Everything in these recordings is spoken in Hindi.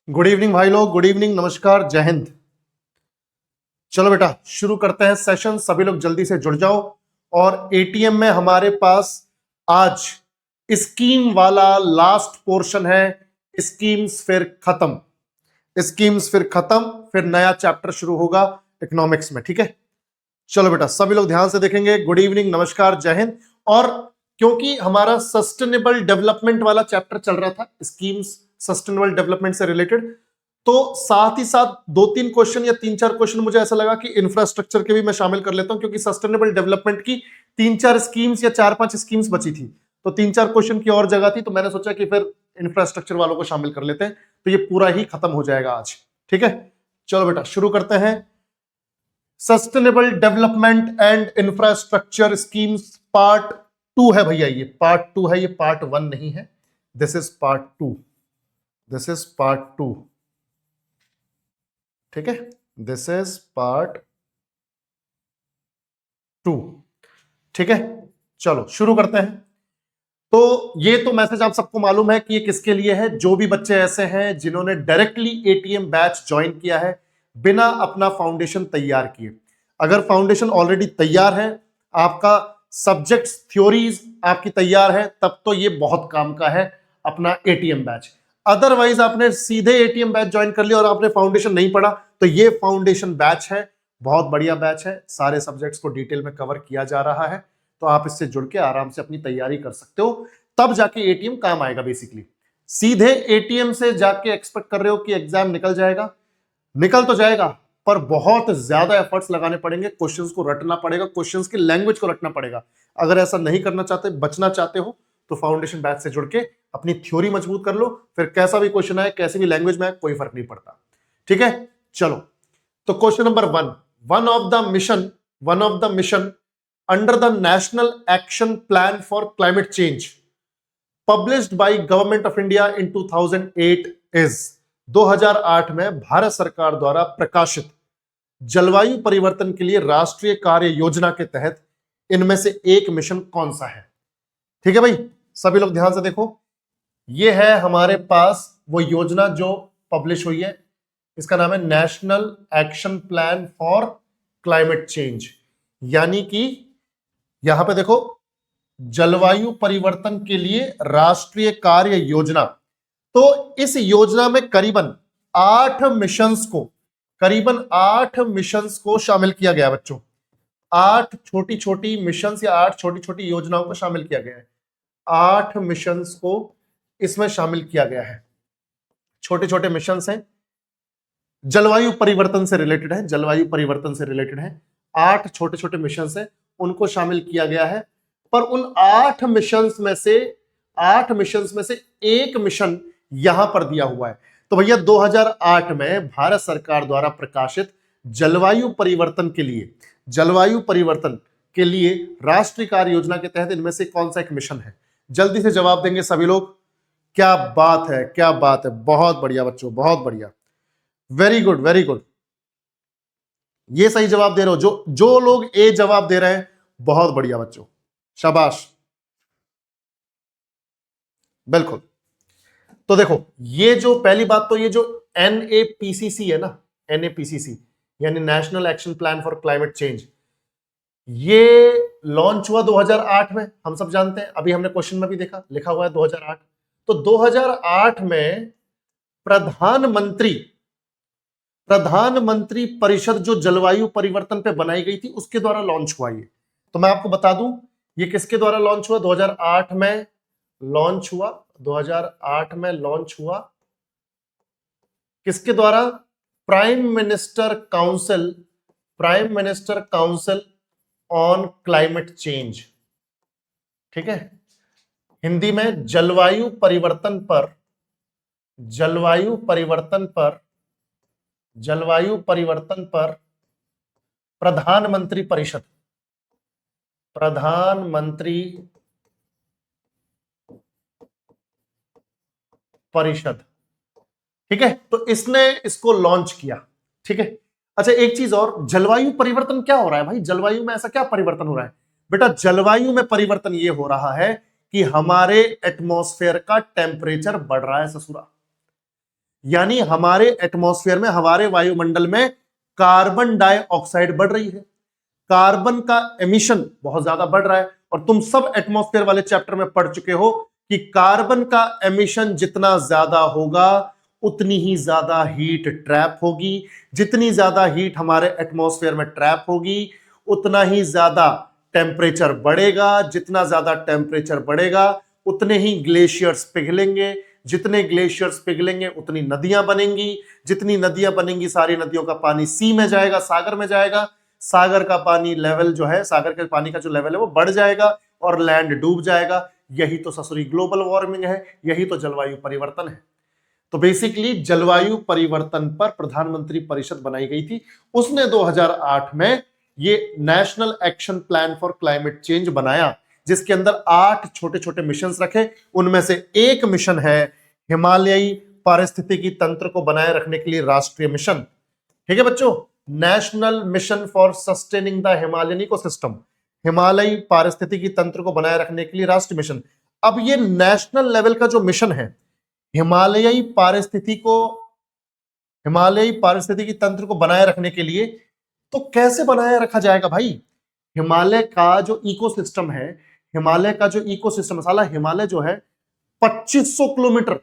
गुड इवनिंग भाई लोग, गुड इवनिंग, नमस्कार, जय हिंद। चलो बेटा शुरू करते हैं सेशन। सभी लोग जल्दी से जुड़ जाओ। और एटीएम में हमारे पास आज स्कीम वाला लास्ट पोर्शन है। स्कीम्स फिर खत्म, स्कीम्स फिर खत्म, फिर नया चैप्टर शुरू होगा इकोनॉमिक्स में। ठीक है, चलो बेटा सभी लोग ध्यान से देखेंगे। गुड इवनिंग, नमस्कार, जय हिंद। और क्योंकि हमारा सस्टेनेबल डेवलपमेंट वाला चैप्टर चल रहा था, स्कीम्स सस्टेनेबल डेवलपमेंट से रिलेटेड, तो साथ ही साथ दो तीन क्वेश्चन या तीन चार क्वेश्चन मुझे ऐसा लगा कि इंफ्रास्ट्रक्चर के भी मैं शामिल कर लेता हूं, क्योंकि सस्टेनेबल डेवलपमेंट की तीन चार स्कीम्स या चार पांच स्कीम्स बची थी, तो तीन चार क्वेश्चन की और जगह थी, तो मैंने सोचा कि फिर इंफ्रास्ट्रक्चर वालों को शामिल कर लेते हैं, तो ये पूरा ही खत्म हो जाएगा आज। ठीक है, चलो बेटा शुरू करते हैं। Sustainable development and infrastructure schemes part 2 है भैया, ये पार्ट 2 है, ये पार्ट 1 नहीं है। This is part 2, this is part 2। ठीक है, दिस इज पार्ट 2। ठीक है, चलो शुरू करते हैं। तो ये तो मैसेज आप सबको मालूम है कि ये किसके लिए है। जो भी बच्चे ऐसे हैं जिन्होंने डायरेक्टली एटीएम बैच ज्वाइन किया है बिना अपना फाउंडेशन तैयार किए। अगर फाउंडेशन ऑलरेडी तैयार है, आपका सब्जेक्ट्स थ्योरीज आपकी तैयार है, तब तो ये बहुत काम का है अपना एटीएम बैच। अदरवाइज आपने सीधे एटीएम बैच ज्वाइन कर लिया और आपने फाउंडेशन नहीं पढ़ा, तो ये फाउंडेशन बैच है, बहुत बढ़िया बैच है। सारे सब्जेक्ट्स को डिटेल में कवर किया जा रहा है, तो आप इससे जुड़ के आराम से अपनी तैयारी कर सकते हो, तब जाके एटीएम काम आएगा। बेसिकली सीधे एटीएम से जाके एक्सपेक्ट कर रहे हो कि एग्जाम निकल जाएगा, निकल तो जाएगा, पर बहुत ज्यादा एफर्ट्स लगाने पड़ेंगे, क्वेश्चंस को रटना पड़ेगा, क्वेश्चंस की लैंग्वेज को रटना पड़ेगा। अगर ऐसा नहीं करना चाहते, बचना चाहते हो, तो फाउंडेशन बैच से जुड़ के अपनी थ्योरी मजबूत कर लो, फिर कैसा भी क्वेश्चन आए, कैसी भी लैंग्वेज में आए, कोई फर्क नहीं पड़ता। ठीक है, चलो तो question number 1, one of the mission under the national action plan for climate change published by government of India in 2008 is 2008 में भारत सरकार द्वारा प्रकाशित जलवायु परिवर्तन के लिए राष्ट्रीय कार्य योजना के तहत इनमें से एक मिशन कौन सा है। ठीक है भाई, सभी लोग ध्यान से देखो, यह है हमारे पास वो योजना जो पब्लिश हुई है, इसका नाम है national action plan for climate change. यानी कि यहां पे देखो, जलवायु परिवर्तन के लिए राष्ट्रीय कार्य योजना। तो इस योजना में करीबन 8 मिशंस को शामिल किया गया बच्चों। 8 छोटी छोटी मिशंस या 8 छोटी छोटी योजनाओं को शामिल किया गया है। 8 मिशंस को इसमें शामिल किया गया है। छोटे छोटे मिशंस हैं, जलवायु परिवर्तन से रिलेटेड है, जलवायु परिवर्तन से रिलेटेड है। 8 छोटे छोटे मिशंस हैं, उनको शामिल किया गया है। पर उन 8 मिशंस में से एक मिशन यहां पर दिया हुआ है। तो भैया 2008 में भारत सरकार द्वारा प्रकाशित जलवायु परिवर्तन के लिए राष्ट्रीय कार्य योजना के तहत इनमें से कौन सा एक मिशन है। जल्दी से जवाब देंगे सभी लोग। क्या बात है, क्या बात है, बहुत बढ़िया बच्चों, बहुत बढ़िया, वेरी गुड, वेरी गुड। ये सही जवाब दे रहे हो, जो लोग ए जवाब दे रहे हैं, बहुत बढ़िया बच्चों, शाबाश, बिल्कुल। तो देखो, ये जो पहली बात, तो ये जो NAPCC है ना, NAPCC यानी national action plan for climate change, ये लॉन्च हुआ 2008 में, हम सब जानते हैं। अभी हमने क्वेश्चन में भी देखा, लिखा हुआ है 2008। तो 2008 में प्रधानमंत्री परिषद जो जलवायु परिवर्तन पे बनाई गई थी, उसके द्वारा लॉन्च हुआ ये। तो मैं आपको बता दूं, ये किसके द्वारा लॉन्च हुआ। 2008 में लॉन्च हुआ, 2008 में लॉन्च हुआ किसके द्वारा। Prime minister council on climate change. ठीक है, हिंदी में जलवायु परिवर्तन पर प्रधानमंत्री परिषद। ठीक है, तो इसने इसको लॉन्च किया। ठीक है, अच्छा एक चीज और, जलवायु परिवर्तन क्या हो रहा है भाई, जलवायु में ऐसा क्या परिवर्तन हो रहा है बेटा। जलवायु में परिवर्तन ये हो रहा है कि हमारे एटमॉस्फेयर का टेम्परेचर बढ़ रहा है ससुरा। यानी हमारे एटमॉस्फेयर में, हमारे वायुमंडल में कार्बन डाइऑक्साइड बढ़ रही है, कार्बन का एमिशन बहुत ज्यादा बढ़ रहा है। और तुम सब एटमॉस्फेयर वाले चैप्टर में पढ़ चुके हो कि कार्बन का एमिशन जितना ज्यादा होगा उतनी ही ज्यादा हीट ट्रैप होगी, जितनी ज्यादा हीट हमारे एटमॉस्फेयर में ट्रैप होगी उतना ही ज्यादा टेम्परेचर बढ़ेगा, जितना ज्यादा टेम्परेचर बढ़ेगा उतने ही ग्लेशियर्स पिघलेंगे, जितने ग्लेशियर्स पिघलेंगे उतनी नदियां बनेंगी, जितनी नदियां बनेंगी सारी नदियों का पानी सी में जाएगा, सागर में जाएगा, सागर का पानी लेवल जो है, सागर के पानी का जो लेवल है वो बढ़ जाएगा और लैंड डूब जाएगा। यही तो ससुरी ग्लोबल वार्मिंग है, यही तो जलवायु परिवर्तन है। तो बेसिकली जलवायु परिवर्तन पर प्रधानमंत्री परिषद बनाई गई थी, उसने 2008 में ये national action plan for climate change बनाया, जिसके अंदर 8 छोटे छोटे मिशन रखे। उनमें से एक मिशन है हिमालयी पारिस्थितिकी तंत्र को बनाए रखने के लिए राष्ट्रीय मिशन। ठीक है बच्चों, national mission for sustaining the Himalayan ecosystem, हिमालयी पारिस्थितिकी तंत्र को बनाए रखने के लिए राष्ट्रीय मिशन। अब ये नेशनल लेवल का जो मिशन है हिमालयी पारिस्थितिकी तंत्र को बनाए रखने के लिए, तो कैसे बनाए रखा जाएगा भाई? हिमालय का जो इकोसिस्टम है, हिमालय का जो इकोसिस्टम, साला हिमालय जो है 2500 किलोमीटर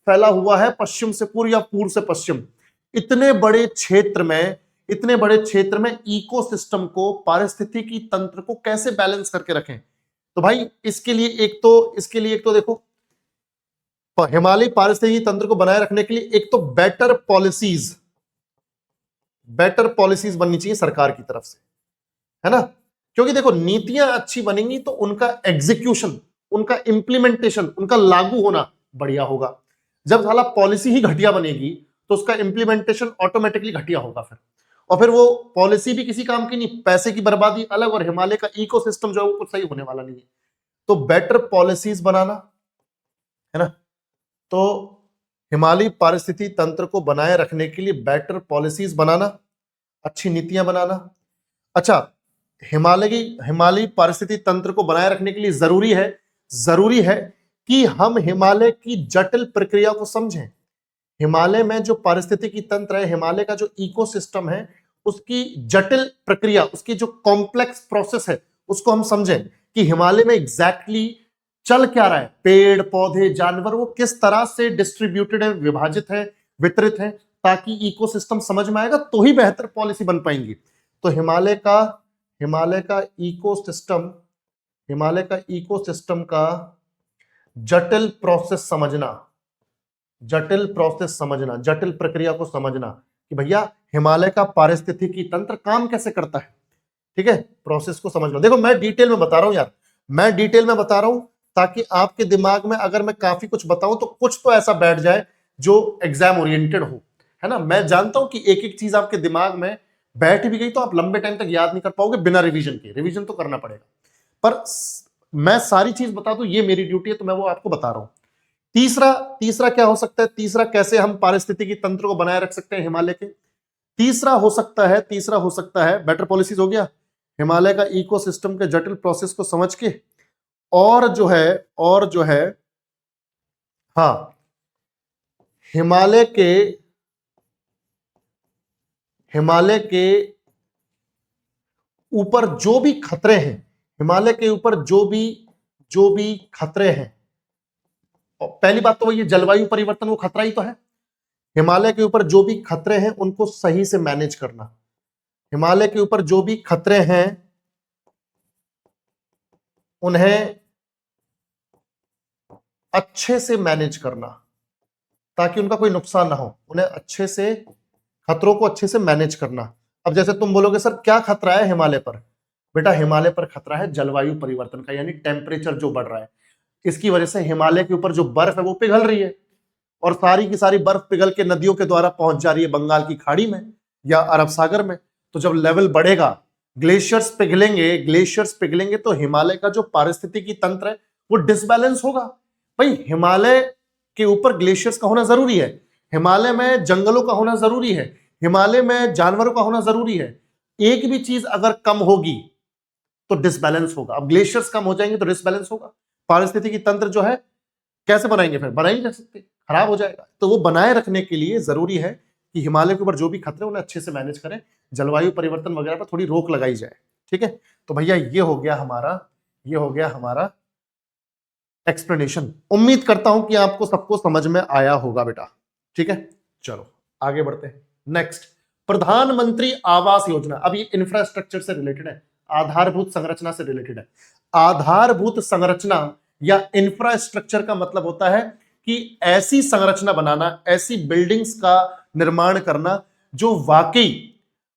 फैला हुआ है पश्चिम से पूर्व या पूर्व से पश्चिम। इतने बड़े क्षेत्र में इकोसिस्टम को, पारिस्थितिकी तंत्र को कैसे बैलेंस करके रखें? तो भाई इसके लिए एक तो देखो, हिमालय पारिस्थितिकी तंत्र को बनाए रखने के लिए एक तो बेटर पॉलिसीज बननी चाहिए सरकार की तरफ से, है ना? क्योंकि देखो नीतियां अच्छी बनेंगी तो उनका एग्जीक्यूशन, उनका इंप्लीमेंटेशन, उनका लागू होना बढ़िया होगा। जब साला पॉलिसी ही घटिया बनेगी तो उसका इंप्लीमेंटेशन ऑटोमेटिकली घटिया होगा और फिर वो पॉलिसी भी किसी काम की नहीं, पैसे की बर्बादी अलग, और हिमालय का इकोसिस्टम जो है वो कुछ सही होने वाला नहीं है। तो बेटर पॉलिसीज बनाना, है ना? तो हिमालय पारिस्थितिकी तंत्र को बनाए रखने के लिए बेटर पॉलिसीज बनाना, अच्छी नीतियां बनाना। अच्छा, हिमालय पारिस्थितिकी तंत्र को बनाए रखने के लिए जरूरी है कि हम हिमालय की जटिल प्रक्रिया को समझें। हिमालय में जो पारिस्थितिकी तंत्र है, हिमालय का जो इकोसिस्टम है, उसकी जटिल प्रक्रिया, उसकी जो कॉम्प्लेक्स प्रोसेस है उसको हम समझें कि हिमालय में एग्जैक्टली चल क्या रहा है, पेड़ पौधे जानवर वो किस तरह से डिस्ट्रीब्यूटेड है, विभाजित है, वितरित है, ताकि इकोसिस्टम समझ में आएगा तो ही बेहतर पॉलिसी बन पाएंगी। तो हिमालय का इकोसिस्टम का जटिल प्रक्रिया को समझना कि भैया हिमालय का पारिस्थितिकी तंत्र काम कैसे करता है। ठीक है, प्रोसेस को समझ लो। देखो मैं डिटेल में बता रहा हूं यार, मैं डिटेल में बता रहा हूं ताकि आपके दिमाग में अगर मैं काफी कुछ बताऊं तो कुछ तो ऐसा बैठ जाए जो एग्जाम ओरिएंटेड हो, है ना? मैं जानता हूं कि एक एक चीज आपके दिमाग में बैठ भी गई तो आप लंबे टाइम तक याद नहीं कर पाओगे बिना रिवीजन के। रिवीजन तो करना पड़ेगा, पर मैं सारी चीज बता दूं, ये मेरी ड्यूटी है, तो मैं वो आपको बता रहा हूं। तीसरा क्या हो सकता है? तीसरा कैसे हम पारिस्थितिकी तंत्र को बनाए रख सकते हैं हिमालय के? तीसरा हो सकता है बेटर पॉलिसीज हो गया, हिमालय का इकोसिस्टम के जटिल प्रोसेस को समझ के, और जो है हाँ, हिमालय के ऊपर जो भी खतरे हैं, हिमालय के ऊपर जो भी खतरे हैं, और पहली बात तो वही है, जलवायु परिवर्तन वो खतरा ही तो है। हिमालय के ऊपर जो भी खतरे हैं उनको सही से मैनेज करना, हिमालय के ऊपर जो भी खतरे हैं उन्हें अच्छे से मैनेज करना ताकि उनका कोई नुकसान ना हो, उन्हें खतरों को अच्छे से मैनेज करना। अब जैसे तुम बोलोगे सर क्या खतरा है हिमालय पर? बेटा हिमालय पर खतरा है जलवायु परिवर्तन का, यानी टेम्परेचर जो बढ़ रहा है। इसकी वजह से हिमालय के ऊपर जो बर्फ है वो पिघल रही है, और सारी की सारी बर्फ पिघल के नदियों के द्वारा पहुंच जा रही है बंगाल की खाड़ी में या अरब सागर में। तो जब लेवल बढ़ेगा, ग्लेशियर्स पिघलेंगे तो हिमालय का जो पारिस्थितिकी तंत्र है वो डिसबैलेंस होगा। भाई हिमालय के ऊपर ग्लेशियर्स का होना जरूरी है, हिमालय में जंगलों का होना जरूरी है, हिमालय में जानवरों का होना जरूरी है। एक भी चीज अगर कम होगी तो डिसबैलेंस होगा। अब ग्लेशियर्स कम हो जाएंगे तो डिसबैलेंस होगा। पारिस्थितिकी तंत्र जो है कैसे बनाएंगे? फिर बना ही नहीं सकते, खराब हो जाएगा। तो वो बनाए रखने के लिए जरूरी है कि हिमालय के ऊपर जो भी खतरे उन्हें अच्छे से मैनेज करें, जलवायु परिवर्तन वगैरह पर थोड़ी रोक लगाई जाए। ठीक है, तो भैया ये हो गया हमारा एक्सप्लेनेशन। उम्मीद करता हूं कि आपको सबको समझ में आया होगा बेटा। ठीक है, चलो आगे बढ़ते हैं। नेक्स्ट, प्रधानमंत्री आवास योजना। अब ये इंफ्रास्ट्रक्चर से रिलेटेड है, आधारभूत संरचना से रिलेटेड है। आधारभूत संरचना या इंफ्रास्ट्रक्चर का मतलब होता है कि ऐसी संरचना बनाना, ऐसी बिल्डिंग्स का निर्माण करना जो वाकई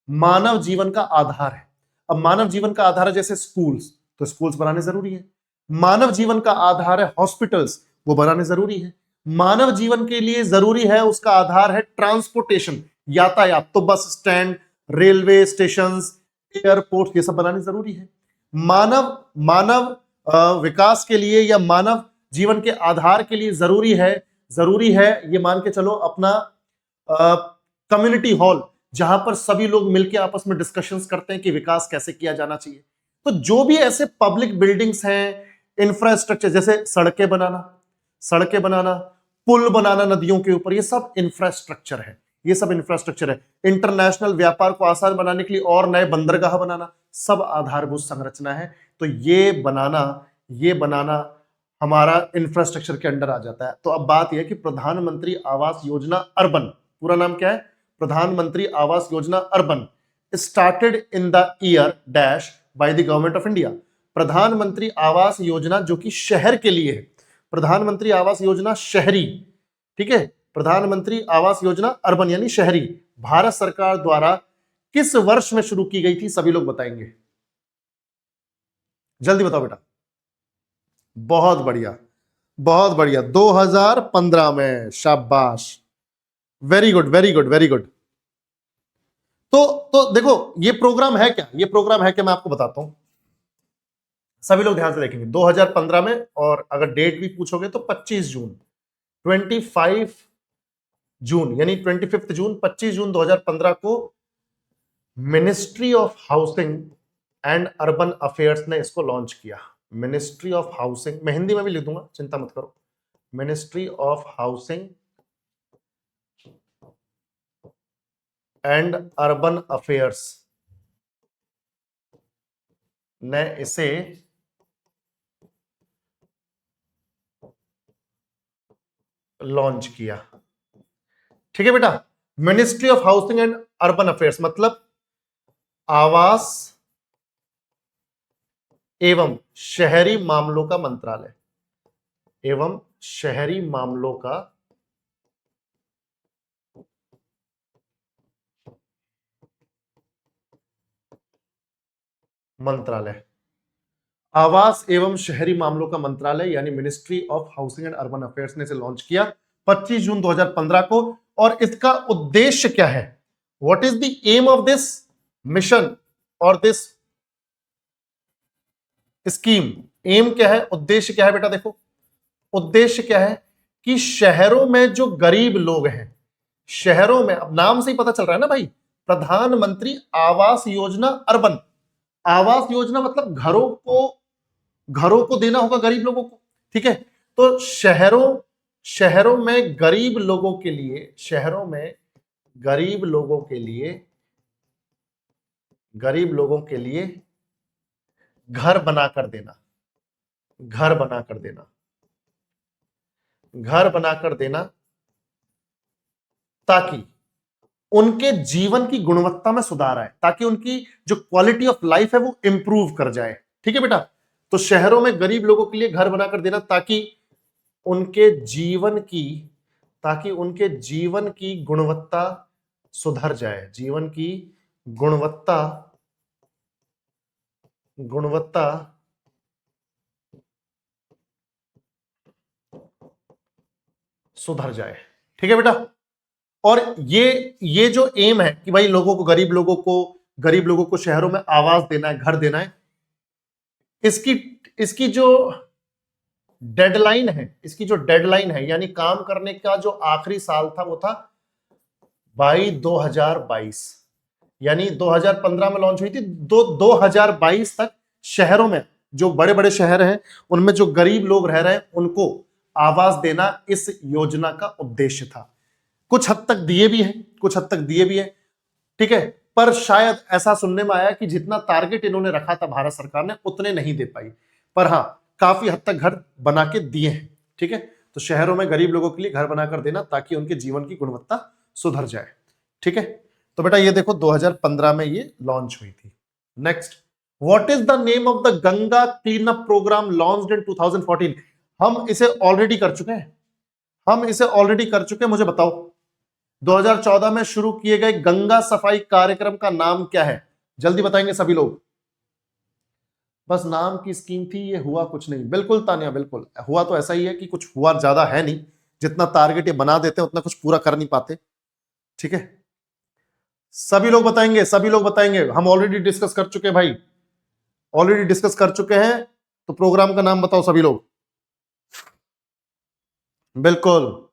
मानव जीवन का आधार है। अब मानव जीवन का आधार है जैसे स्कूल्स, तो स्कूल्स बनाने जरूरी है। मानव जीवन का आधार है हॉस्पिटल्स, वो बनाने जरूरी है। मानव जीवन के लिए जरूरी है, उसका आधार है ट्रांसपोर्टेशन, यातायात, तो bus stand, railway station, airport, ये सब बनाने जरूरी है। मानव मानव विकास के लिए या मानव जीवन के आधार के लिए जरूरी है ये मान के चलो अपना कम्युनिटी हॉल, जहां पर सभी लोग मिलकर आपस में डिस्कशंस करते हैं कि विकास कैसे किया जाना चाहिए। तो जो भी ऐसे पब्लिक बिल्डिंग्स हैं, इंफ्रास्ट्रक्चर, जैसे सड़कें बनाना, पुल बनाना नदियों के ऊपर, ये सब इंफ्रास्ट्रक्चर है। इंटरनेशनल व्यापार को आसान बनाने के लिए और नए बंदरगाह बनाना, सब आधारभूत संरचना है। तो ये बनाना हमारा इंफ्रास्ट्रक्चर के अंडर आ जाता है। तो अब बात यह कि प्रधानमंत्री आवास योजना अर्बन, पूरा नाम क्या है? प्रधानमंत्री Awas Yojana urban, started in the year dash by the government of India. प्रधानमंत्री आवास योजना जो कि शहर के लिए है, प्रधानमंत्री आवास योजना शहरी, ठीक है, प्रधानमंत्री आवास योजना अर्बन यानी शहरी, भारत सरकार द्वारा किस वर्ष में शुरू की गई थी? सभी लोग बताएंगे, जल्दी बताओ बेटा। बहुत बढ़िया 2015 में, शाबाश, वेरी गुड। तो देखो ये प्रोग्राम है क्या, मैं आपको बताता हूं, सभी लोग ध्यान से देखेंगे। 2015 में, और अगर डेट भी पूछोगे तो 25 जून 25 जून 2015 को ministry of housing and urban affairs ने इसको लॉन्च किया। मिनिस्ट्री ऑफ हाउसिंग, मैं हिंदी में भी लिख दूंगा, चिंता मत करो। Ministry of housing and urban affairs ने इसे लॉन्च किया। ठीक है बेटा, ministry of housing and urban affairs मतलब आवास एवं शहरी मामलों का मंत्रालय, आवास एवं शहरी मामलों का मंत्रालय यानी ministry of housing and urban affairs ने इसे लॉन्च किया 25 जून 2015 को। और इसका उद्देश्य क्या है? What is the aim of this mission और दिस स्कीम? एम क्या है, उद्देश्य क्या है बेटा? देखो उद्देश्य क्या है कि शहरों में जो गरीब लोग हैं, शहरों में, अब नाम से ही पता चल रहा है ना भाई, प्रधानमंत्री आवास योजना अर्बन। आवास योजना मतलब घरों को देना होगा गरीब लोगों को, ठीक है। तो शहरों में गरीब लोगों के लिए घर बनाकर देना ताकि उनके जीवन की गुणवत्ता में सुधार आए, ताकि उनकी जो क्वालिटी ऑफ लाइफ है वो इंप्रूव कर जाए। ठीक है बेटा, तो शहरों में गरीब लोगों के लिए घर बनाकर देना ताकि उनके जीवन की गुणवत्ता सुधर जाए, जीवन की गुणवत्ता सुधर जाए। ठीक है बेटा, और ये जो एम है कि भाई गरीब लोगों को शहरों में आवास देना है, घर देना है, इसकी जो डेडलाइन है यानी काम करने का जो आखिरी साल था वो था 2022, यानी 2015 में लॉन्च हुई थी, 2022 तक शहरों में, जो बड़े बड़े शहर हैं उनमें जो गरीब लोग रह रहे हैं उनको आवास देना इस योजना का उद्देश्य था। कुछ हद तक दिए भी हैं, कुछ हद तक दिए भी हैं, ठीक है, पर शायद ऐसा सुनने में आया कि जितना टारगेट इन्होंने रखा था भारत सरकार ने उतने नहीं दे पाई, पर हाँ काफी हद तक घर बना के दिए हैं, ठीक है। तो शहरों में गरीब लोगों के लिए घर बनाकर देना ताकि उनके जीवन की गुणवत्ता सुधर जाए, ठीक है। तो बेटा ये देखो 2015 में ये लॉन्च हुई थी। Next, what is the name of the Ganga clean up programme launched in 2014? हम इसे ऑलरेडी कर चुके हैं, हम इसे ऑलरेडी कर चुके हैं। मुझे बताओ 2014 में शुरू किए गए गंगा सफाई कार्यक्रम का नाम क्या है? जल्दी बताएंगे सभी लोग। बस नाम की स्कीम थी, ये हुआ कुछ नहीं। बिल्कुल तानिया, बिल्कुल हुआ तो ऐसा ही है कि कुछ हुआ ज्यादा है नहीं, जितना टारगेट ये बना देते हैं उतना कुछ पूरा कर नहीं पाते, ठीक है। सभी लोग बताएंगे, सभी लोग बताएंगे। हम ऑलरेडी डिस्कस कर चुके हैं भाई, ऑलरेडी डिस्कस कर चुके हैं। तो प्रोग्राम का नाम बताओ सभी लोग। बिल्कुल,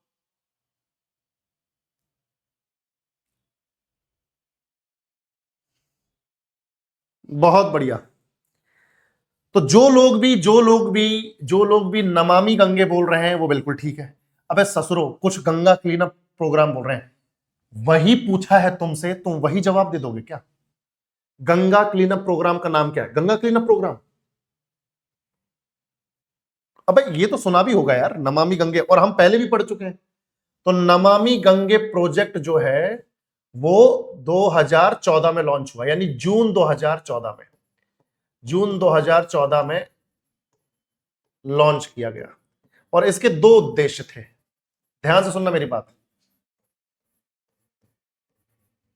बहुत बढ़िया। तो जो लोग भी नमामि गंगे बोल रहे हैं वो बिल्कुल ठीक है। अबे ससुरो, कुछ गंगा क्लीन अप प्रोग्राम बोल रहे हैं, वही पूछा है तुमसे, तुम वही जवाब दे दोगे क्या? गंगा क्लीन अप प्रोग्राम का नाम क्या है? गंगा क्लीन अप प्रोग्राम, अबे ये तो सुना भी होगा यार, नमामि गंगे, और हम पहले भी पढ़ चुके हैं। तो नमामि गंगे प्रोजेक्ट जो है वो 2014 में लॉन्च हुआ, यानी जून 2014 में, जून 2014 में लॉन्च किया गया। और इसके दो उद्देश्य थे, ध्यान से सुनना मेरी बात।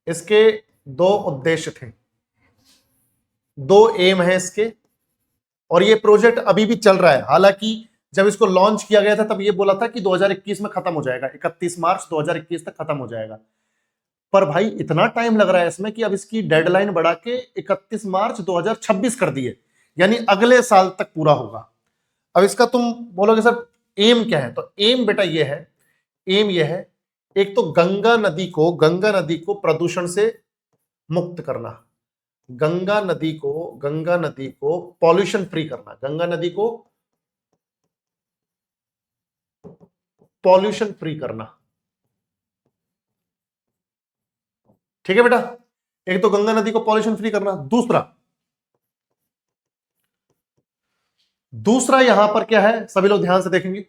इसके दो उद्देश्य थे, दो एम है इसके, और ये प्रोजेक्ट अभी भी चल रहा है। हालांकि जब इसको लॉन्च किया गया था तब ये बोला था कि 2021 में खत्म हो जाएगा, 31 मार्च 2021 तक खत्म हो जाएगा। पर भाई इतना टाइम लग रहा है इसमें कि अब इसकी डेडलाइन बढ़ा के 31 मार्च 2026 कर दी है, यानी अगले साल तक पूरा होगा। अब इसका तुम बोलोगे सर एम क्या है? तो एम बेटा ये है, एम ये है, एक तो गंगा नदी को प्रदूषण से मुक्त करना, गंगा नदी को पॉल्यूशन फ्री करना, गंगा नदी को पॉल्यूशन फ्री करना, ठीक है बेटा। एक तो गंगा नदी को पॉल्यूशन फ्री करना, दूसरा यहां पर क्या है, सभी लोग ध्यान से देखेंगे।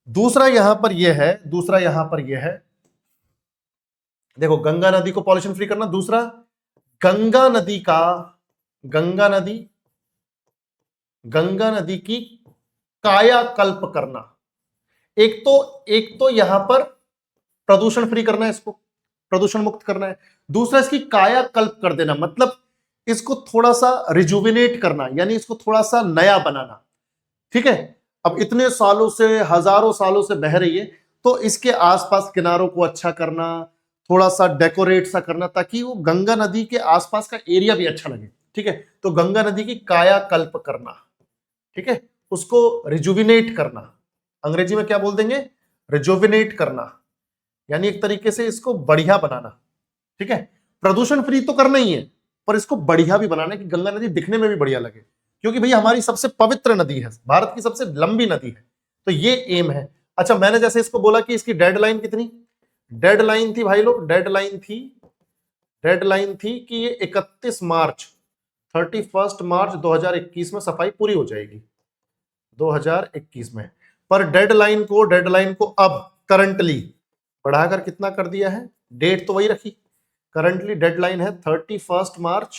दूसरा यहां पर यह है, देखो गंगा नदी को पॉल्यूशन फ्री करना, दूसरा गंगा नदी की कायाकल्प करना। एक तो यहां पर प्रदूषण फ्री करना है, इसको प्रदूषण मुक्त करना है। दूसरा इसकी कायाकल्प कर देना, मतलब इसको थोड़ा सा रिजुविनेट करना, यानी इसको थोड़ा सा नया बनाना, ठीक है। अब इतने सालों से, हजारों सालों से बह रही है, तो इसके आसपास किनारों को अच्छा करना, थोड़ा सा डेकोरेट सा करना, ताकि वो गंगा नदी के आसपास का एरिया भी अच्छा लगे, ठीक है। तो गंगा नदी की कायाकल्प करना, ठीक है, उसको रिजुविनेट करना, अंग्रेजी में क्या बोल देंगे, रिजुविनेट करना, यानी एक तरीके से इसको बढ़िया बनाना, ठीक है। प्रदूषण फ्री तो करना ही है, पर इसको बढ़िया भी बनाना है कि गंगा नदी दिखने में भी बढ़िया लगे, क्योंकि भैया हमारी सबसे पवित्र नदी है, भारत की सबसे लंबी नदी है, तो ये एम है। अच्छा, मैंने जैसे इसको बोला कि इसकी डेडलाइन कितनी, डेडलाइन थी भाई लोग, डेडलाइन थी कि ये 31 मार्च 2021 में सफाई पूरी हो जाएगी, 2021 में। पर डेडलाइन को अब करंटली बढ़ाकर कितना कर दिया है, डेट तो वही रखी, करंटली डेडलाइन है 31 मार्च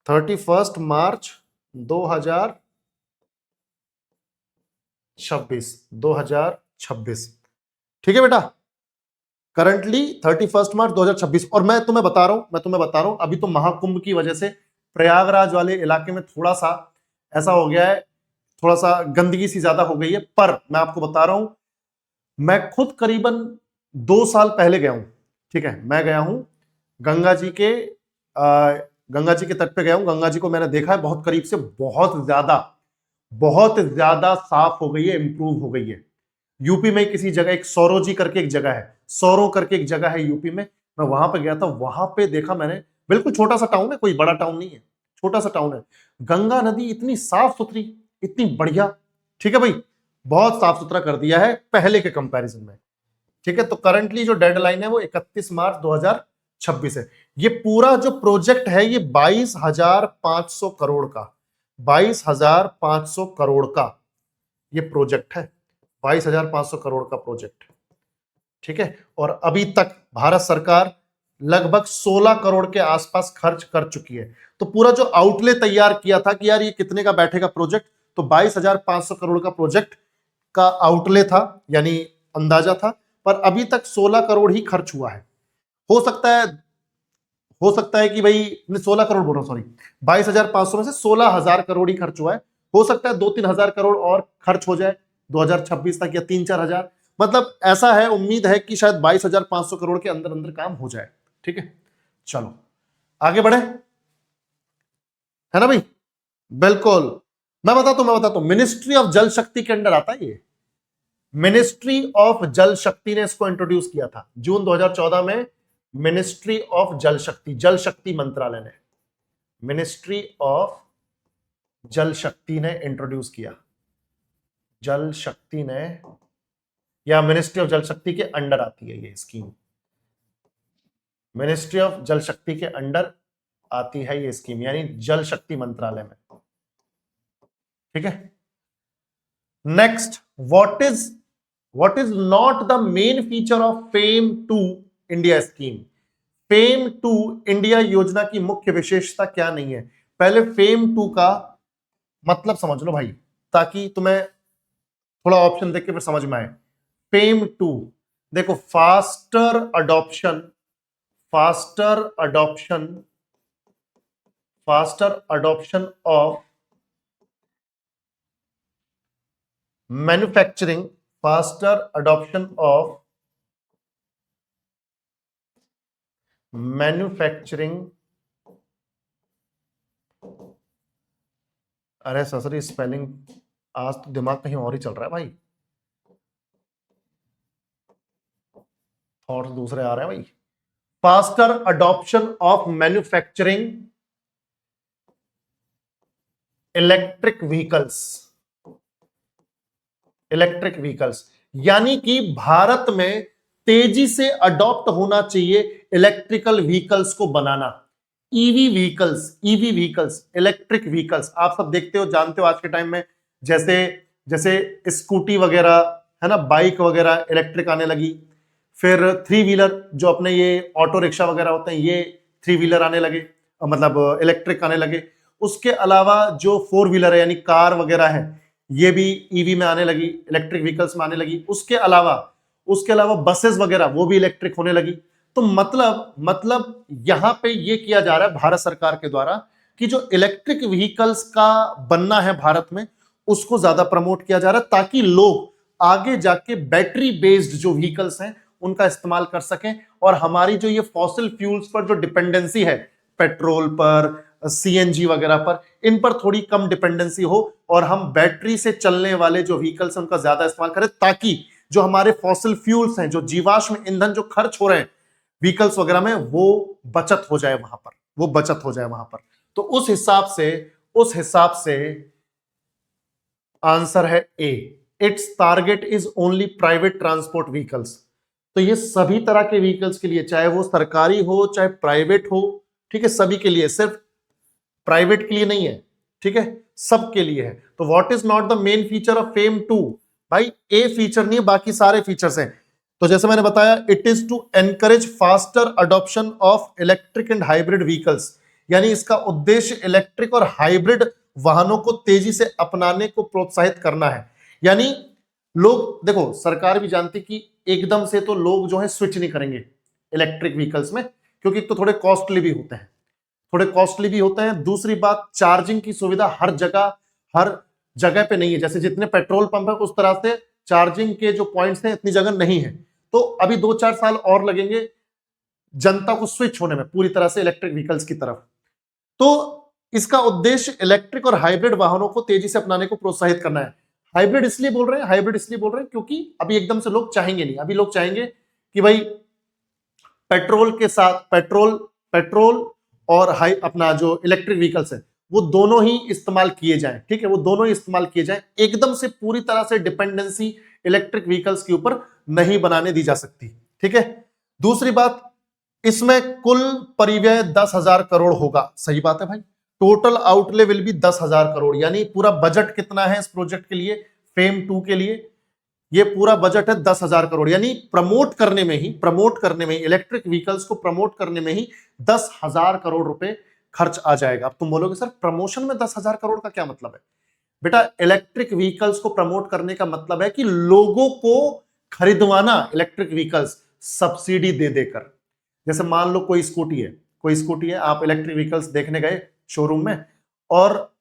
2026, ठीक है बेटा, करंटली 31 मार्च 2026। और मैं तुम्हें बता रहा हूं अभी तो महाकुंभ की वजह से प्रयागराज वाले इलाके में थोड़ा सा ऐसा हो गया है, थोड़ा सा गंदगी सी ज्यादा हो गई है, पर मैं आपको बता रहा हूं, मैं खुद करीबन 2 साल पहले गया हूं, ठीक है। मैं गया हूं गंगा जी के तट पे गया हूं, गंगा जी को मैंने देखा है बहुत करीब से, बहुत ज्यादा साफ हो गई है, इंप्रूव हो गई है। यूपी में किसी जगह एक सौरोजी करके एक जगह है, सौरो करके एक जगह है यूपी में, मैं वहां पे गया था, वहां पे देखा मैंने, बिल्कुल छोटा सा टाउन है, कोई बड़ा टाउन नहीं है, छोटा सा टाउन है, गंगा नदी इतनी साफ सुथरी, इतनी बढ़िया, ठीक है भाई। बहुत साफ सुथरा कर दिया है पहले के कंपैरिजन में। ठीक है, तो करंटली जो डेडलाइन है वो 31 मार्च 2026 है। ये पूरा जो प्रोजेक्ट है ये 22,500 करोड़ का, 22,500 करोड़ का ये प्रोजेक्ट है, 22,500 करोड़ का प्रोजेक्ट। ठीक है, और अभी तक भारत सरकार लगभग 16 करोड़ के आसपास खर्च कर चुकी है। तो पूरा जो आउटले तैयार किया था कि यार ये कितने का बैठेगा प्रोजेक्ट, तो 22,500 करोड़ का प्रोजेक्ट का आउटले था, यानी अंदाजा था, पर अभी तक 16 करोड़ ही खर्च हुआ है। हो सकता है कि भाई 16 करोड़ बोल रहा हूं, सॉरी, 22,500 में से 16,000 करोड़ ही खर्च हुआ है। हो सकता है 2-3 हजार करोड़ और खर्च हो जाए 2026 तक, या 3-4 हजार, मतलब ऐसा है, उम्मीद है कि शायद 22,500 करोड़ के अंदर अंदर काम हो जाए। ठीक है, चलो आगे बढ़े, है ना भाई? बिल्कुल, मैं बताता हूं, मिनिस्ट्री ऑफ जल शक्ति के अंडर आता है ये। मिनिस्ट्री ऑफ जल शक्ति ने इसको इंट्रोड्यूस किया था जून 2014 में। मिनिस्ट्री ऑफ जल शक्ति मंत्रालय ने, मिनिस्ट्री ऑफ जल शक्ति ने इंट्रोड्यूस किया, जल शक्ति ने, या मिनिस्ट्री ऑफ जल शक्ति के अंडर आती है ये स्कीम, मिनिस्ट्री ऑफ जल शक्ति के अंडर आती है ये स्कीम, यानी जल शक्ति मंत्रालय में। ठीक है, next, what is not the main feature of FAME two India scheme? FAME two India योजना की मुख्य विशेषता क्या नहीं है? पहले फेम टू का मतलब समझ लो भाई, ताकि तुम्हें थोड़ा ऑप्शन देख के फिर समझ में आए। फेम टू, देखो, faster adoption of manufacturing, faster adoption of manufacturing, अरे ससरी स्पेलिंग, आज तो दिमाग कहीं और ही चल रहा है भाई, थॉट्स दूसरे आ रहे हैं भाई। Faster adoption of manufacturing electric vehicles, यानी कि भारत में तेजी से अडॉप्ट होना चाहिए इलेक्ट्रिकल व्हीकल्स को बनाना। ईवी व्हीकल्स, इलेक्ट्रिक व्हीकल्स, आप सब देखते हो, जानते हो आज के टाइम में, जैसे स्कूटी वगैरह है ना, बाइक वगैरह इलेक्ट्रिक आने लगी, फिर 3 व्हीलर जो अपने ये ऑटो रिक्शा वगैरह होते हैं, ये 3 व्हीलर आने लगे, मतलब इलेक्ट्रिक आने लगे। उसके अलावा जो 4 व्हीलर है, यानी कार वगैरह है, ये भी ईवी में आने लगी, इलेक्ट्रिक व्हीकल्स में आने लगी। उसके अलावा बसेस वगैरह वो भी इलेक्ट्रिक होने लगी। तो मतलब यहां पे ये किया जा रहा है भारत सरकार के द्वारा कि जो इलेक्ट्रिक व्हीकल्स का बनना है भारत में, उसको ज्यादा प्रमोट किया जा रहा है, ताकि लोग आगे जाके बैटरी बेस्ड जो व्हीकल्स हैं उनका इस्तेमाल कर सकें, और हमारी जो ये फॉसिल फ्यूल्स पर जो डिपेंडेंसी है, पेट्रोल पर, सीएनजी वगैरह पर, इन पर थोड़ी कम डिपेंडेंसी हो, और हम बैटरी से चलने वाले जो व्हीकल्स हैं उनका ज्यादा इस्तेमाल करें, ताकि जो हमारे फॉसिल फ्यूल्स हैं, जो जीवाश्म ईंधन जो खर्च हो रहे हैं व्हीकल्स वगैरह में, वो बचत हो जाए वहां पर। तो उस हिसाब से आंसर है A, it's target is only private transport vehicles. तो ये सभी तरह के व्हीकल्स के लिए, चाहे वो सरकारी हो चाहे प्राइवेट हो, ठीक है, सभी के लिए, सिर्फ प्राइवेट के लिए नहीं है, ठीक है, सबके लिए है। तो what is not the main feature of fame 2? भाई ए फीचर नहीं है, बाकी सारे फीचर्स हैं। तो जैसे मैंने बताया, it is to encourage faster adoption of electric and hybrid vehicles, यानी इसका उद्देश्य इलेक्ट्रिक और हाइब्रिड वाहनों को तेजी से अपनाने को प्रोत्साहित करना है। यानी लोग, देखो, सरकार भी जानती कि एकदम से तो लोग जो है स्विच नहीं करेंगे इलेक्ट्रिक व्हीकल्स में, क्योंकि तो थोड़े कॉस्टली भी होते हैं। दूसरी बात, चार्जिंग की सुविधा हर जगह पे नहीं है। जैसे जितने पेट्रोल पंप है उस तरह से चार्जिंग के जो पॉइंट्स हैं इतनी जगह नहीं है। तो अभी 2-4 साल और लगेंगे जनता को स्विच होने में पूरी तरह से इलेक्ट्रिक व्हीकल्स की तरफ। तो इसका उद्देश्य इलेक्ट्रिक और हाइब्रिड वाहनों को तेजी से अपनाने को प्रोत्साहित करना है। हाइब्रिड इसलिए बोल रहे हैं क्योंकि अभी एकदम से लोग चाहेंगे नहीं। अभी लोग चाहेंगे कि भाई पेट्रोल के साथ पेट्रोल और अपना जो इलेक्ट्रिक व्हीकल्स है वो दोनों ही इस्तेमाल किए जाएं, ठीक है, वो दोनों ही इस्तेमाल किए जाएं। एकदम से पूरी तरह से डिपेंडेंसी इलेक्ट्रिक व्हीकल्स के ऊपर नहीं बनाने दी जा सकती, ठीक है। दूसरी बात, इसमें कुल परिव्यय 10,000 करोड़ होगा, सही बात है भाई। Total outlay will be 10,000 crore, यानी पूरा बजट कितना है इस प्रोजेक्ट के लिए, फेम 2 के लिए, ये पूरा बजट है 10,000 करोड़, यानी प्रमोट करने में ही इलेक्ट्रिक व्हीकल्स को प्रमोट करने में ही 10,000 करोड़ रुपए खर्च आ जाएगा। अब तुम बोलोगे सर प्रमोशन में 10,000 करोड़ का क्या मतलब है? बेटा, इलेक्ट्रिक व्हीकल्स को प्रमोट करने का मतलब है कि लोगों को खरीदवाना इलेक्ट्रिक व्हीकल्स सब्सिडी दे देकर। जैसे मान लो कोई स्कूटी है, आप इलेक्ट्रिक व्हीकल्स देखने गए शोरूम में, और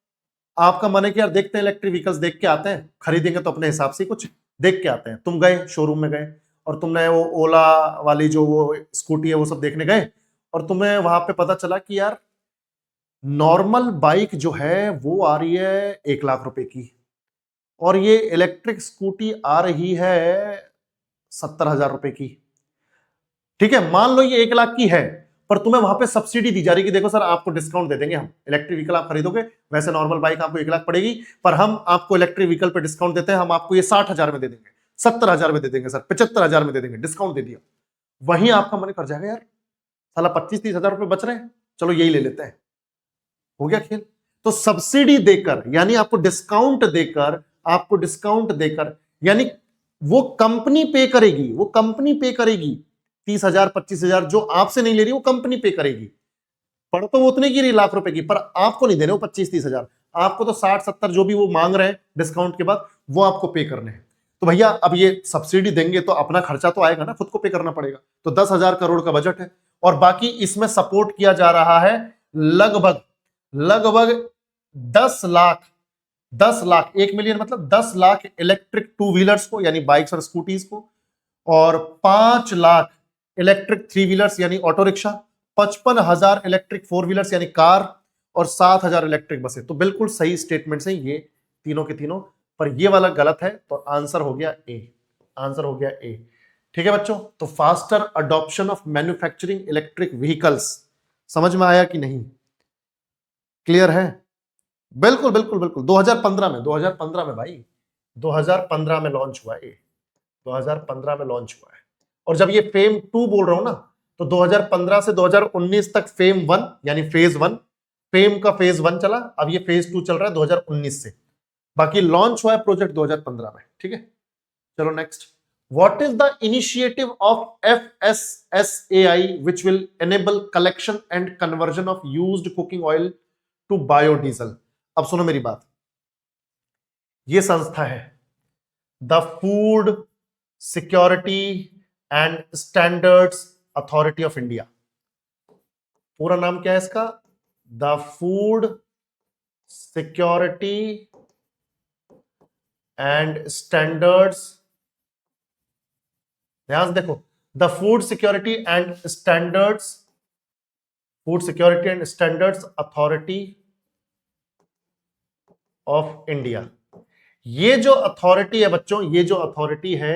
आपका मन है कि यार देखते हैं इलेक्ट्रिक व्हीकल्स, देख के आते हैं, खरीदेंगे तो अपने हिसाब से कुछ देख के आते हैं। तुम गए शोरूम में गए और तुमने वो ओला वाली जो वो स्कूटी है वो सब देखने गए, और तुम्हें वहां पे पता चला कि यार नॉर्मल बाइक जो है वो आ रही है 1 लाख रुपए की, और ये इलेक्ट्रिक स्कूटी आ रही है 70,000 रुपए की, ठीक है। मान लो ये 1 लाख की है, पर तुम्हें वहां पे सब्सिडी दी जा रही है कि देखो सर आपको डिस्काउंट दे देंगे हम, इलेक्ट्रिक व्हीकल आप खरीदोगे, वैसे नॉर्मल बाइक आपको 1 लाख पड़ेगी, पर हम आपको इलेक्ट्रिक व्हीकल पे डिस्काउंट देते हैं, हम आपको ये 60,000 में दे देंगे, 70,000 में दे देंगे सर, 75,000 में दे देंगे, डिस्काउंट दे दिया। वहीं आपका मन कर जाएगा यार साला 25-30,000 रुपए बच रहे हैं, चलो यही ले लेते हैं, हो गया खेल। तो सब्सिडी देकर, यानी आपको डिस्काउंट देकर, यानी वो कंपनी पे करेगी 30,000 25,000 जो आपसे नहीं ले रही, वो कंपनी पे करेगी। पड़ तो वो उतने की रही, लाख रुपए की, पर आपको नहीं देने वो 25-30,000, आपको तो 60-70 जो भी वो मांग रहे हैं डिस्काउंट के बाद, वो आपको पे करने हैं। तो भैया अब ये सब्सिडी देंगे तो अपना खर्चा तो आएगा ना, खुद को पे करना पड़ेगा। तो 10,000 करोड़ का बजट है, और बाकी इसमें सपोर्ट किया जा रहा है लगभग 10 लाख 1 मिलियन मतलब 10 लाख इलेक्ट्रिक टू व्हीलर्स को, यानी बाइक्स और स्कूटीज को, और 5 लाख इलेक्ट्रिक 3 व्हीलर्स यानी ऑटो रिक्शा, 55,000 इलेक्ट्रिक 4 व्हीलर्स यानी कार, और 7,000 इलेक्ट्रिक बसें। तो बिल्कुल सही स्टेटमेंट्स हैं ये तीनों के तीनों, पर ये वाला गलत है, तो आंसर हो गया ए। ठीक है बच्चों, तो faster adoption of manufacturing electric vehicles, समझ में आया कि नहीं? क्लियर है? बिल्कुल 2015 में भाई, 2015 में लॉन्च हुआ है, 2015 में लॉन्च हुआ है। और जब ये फेम 2 बोल रहा हूं ना, तो 2015 से 2019 तक फेम 1 यानी फेज 1, फेम का फेज 1 चला, अब ये फेज 2 चल रहा है 2019 से, बाकी लॉन्च हुआ है प्रोजेक्ट 2015 में। ठीक है, चलो next. What is the initiative of FSSAI which will enable collection and conversion of used cooking oil to biodiesel? अब सुनो मेरी बात, ये संस्था है the food security and standards authority of India. पूरा नाम क्या है इसका? The food security and standards, ध्यान से देखो, the food security and standards authority of India. ये जो अथॉरिटी है बच्चों, ये जो अथॉरिटी है,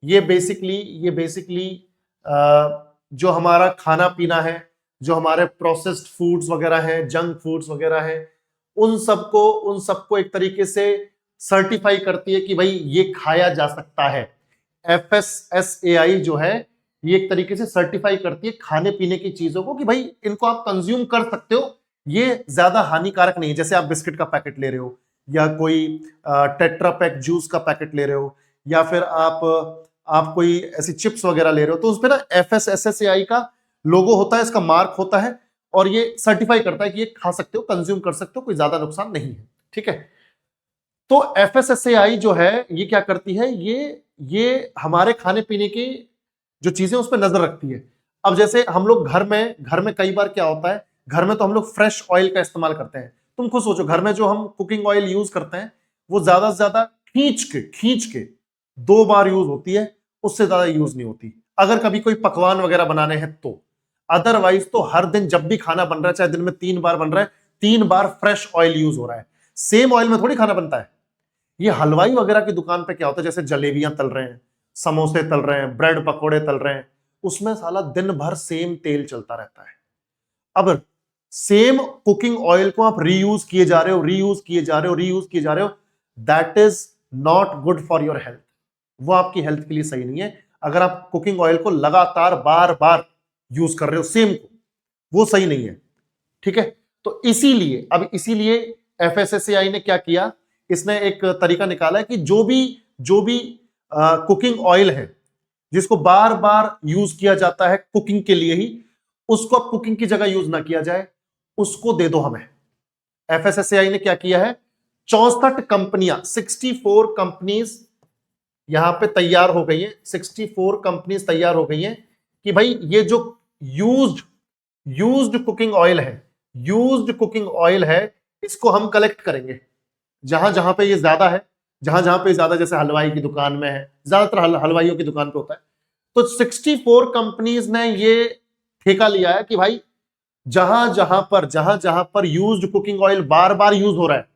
ये बेसिकली जो हमारा खाना पीना है, जो हमारे प्रोसेस्ड फूड्स वगैरह हैं, जंक फूड्स वगैरह हैं, उन सबको एक तरीके से सर्टिफाई करती है कि भाई ये खाया जा सकता है। FSSAI जो है, ये एक तरीके से सर्टिफाई करती है खाने पीने की चीजों को कि भाई इनको आप कंज्यूम कर सकते हो, ये ज्यादा हानिकारक नहीं है। जैसे आप बिस्किट का पैकेट ले रहे हो, या कोई टेट्रा पैक जूस का पैकेट ले रहे हो, या फिर आप कोई ऐसी चिप्स वगैरह ले रहे हो, तो उस पर ना FSSAI का लोगो होता है, इसका मार्क होता है, और ये सर्टिफाई करता है कि ये खा सकते हो, कंज्यूम कर सकते हो, कोई ज्यादा नुकसान नहीं है। ठीक है, तो FSSAI जो है ये क्या करती है, ये हमारे खाने पीने की जो चीजें उस पर नजर रखती है। अब जैसे हम लोग घर में कई बार क्या होता है, घर में तो हम लोग फ्रेश ऑयल का इस्तेमाल करते हैं। तुम खुद सोचो, घर में जो हम कुकिंग ऑयल यूज करते हैं वो ज्यादा से ज्यादा खींच के 2 बार यूज होती है, उससे ज्यादा यूज नहीं होती, अगर कभी कोई पकवान वगैरह बनाने हैं तो। अदरवाइज तो हर दिन जब भी खाना बन रहा है, चाहे दिन में 3 बार बन रहा है, 3 बार फ्रेश ऑयल यूज हो रहा है। सेम ऑयल में थोड़ी खाना बनता है। ये हलवाई वगैरह की दुकान पे क्या होता है, जैसे जलेबियां तल रहे हैं, समोसे तल रहे हैं, ब्रेड पकोड़े तल रहे हैं, उसमें साला दिन भर सेम तेल चलता रहता है। अब सेम कुकिंग ऑयल को आप रीयूज किए जा रहे हो, रीयूज किए जा रहे हो, रीयूज किए जा रहे हो, that is not good for your health. वो आपकी हेल्थ के लिए सही नहीं है। अगर आप कुकिंग ऑयल को लगातार बार बार यूज कर रहे हो सेम को, वो सही नहीं है। ठीक है, तो इसीलिए एफएसएसएआई ने क्या किया, इसने एक तरीका निकाला है कि जो भी कुकिंग ऑयल है जिसको बार बार यूज किया जाता है कुकिंग के लिए ही, उसको अब कुकिंग की जगह यूज ना किया जाए, उसको दे दो हमें। एफएसएसएआई ने क्या किया है, 64 कंपनियां, 64 कंपनीज यहां पे तैयार हो गई हैं, 64 कंपनीज तैयार हो गई हैं कि भाई ये जो यूज्ड कुकिंग ऑयल है, इसको हम कलेक्ट करेंगे जहां जहां पे ये ज्यादा है, जहां जहां पे ज्यादा, जैसे हलवाई की दुकान में है, ज्यादातर हलवाइयों की दुकान पे होता है। तो 64 कंपनीज ने ये ठेका लिया है कि भाई जहां जहां पर यूज्ड कुकिंग ऑयल बार बार यूज हो रहा है,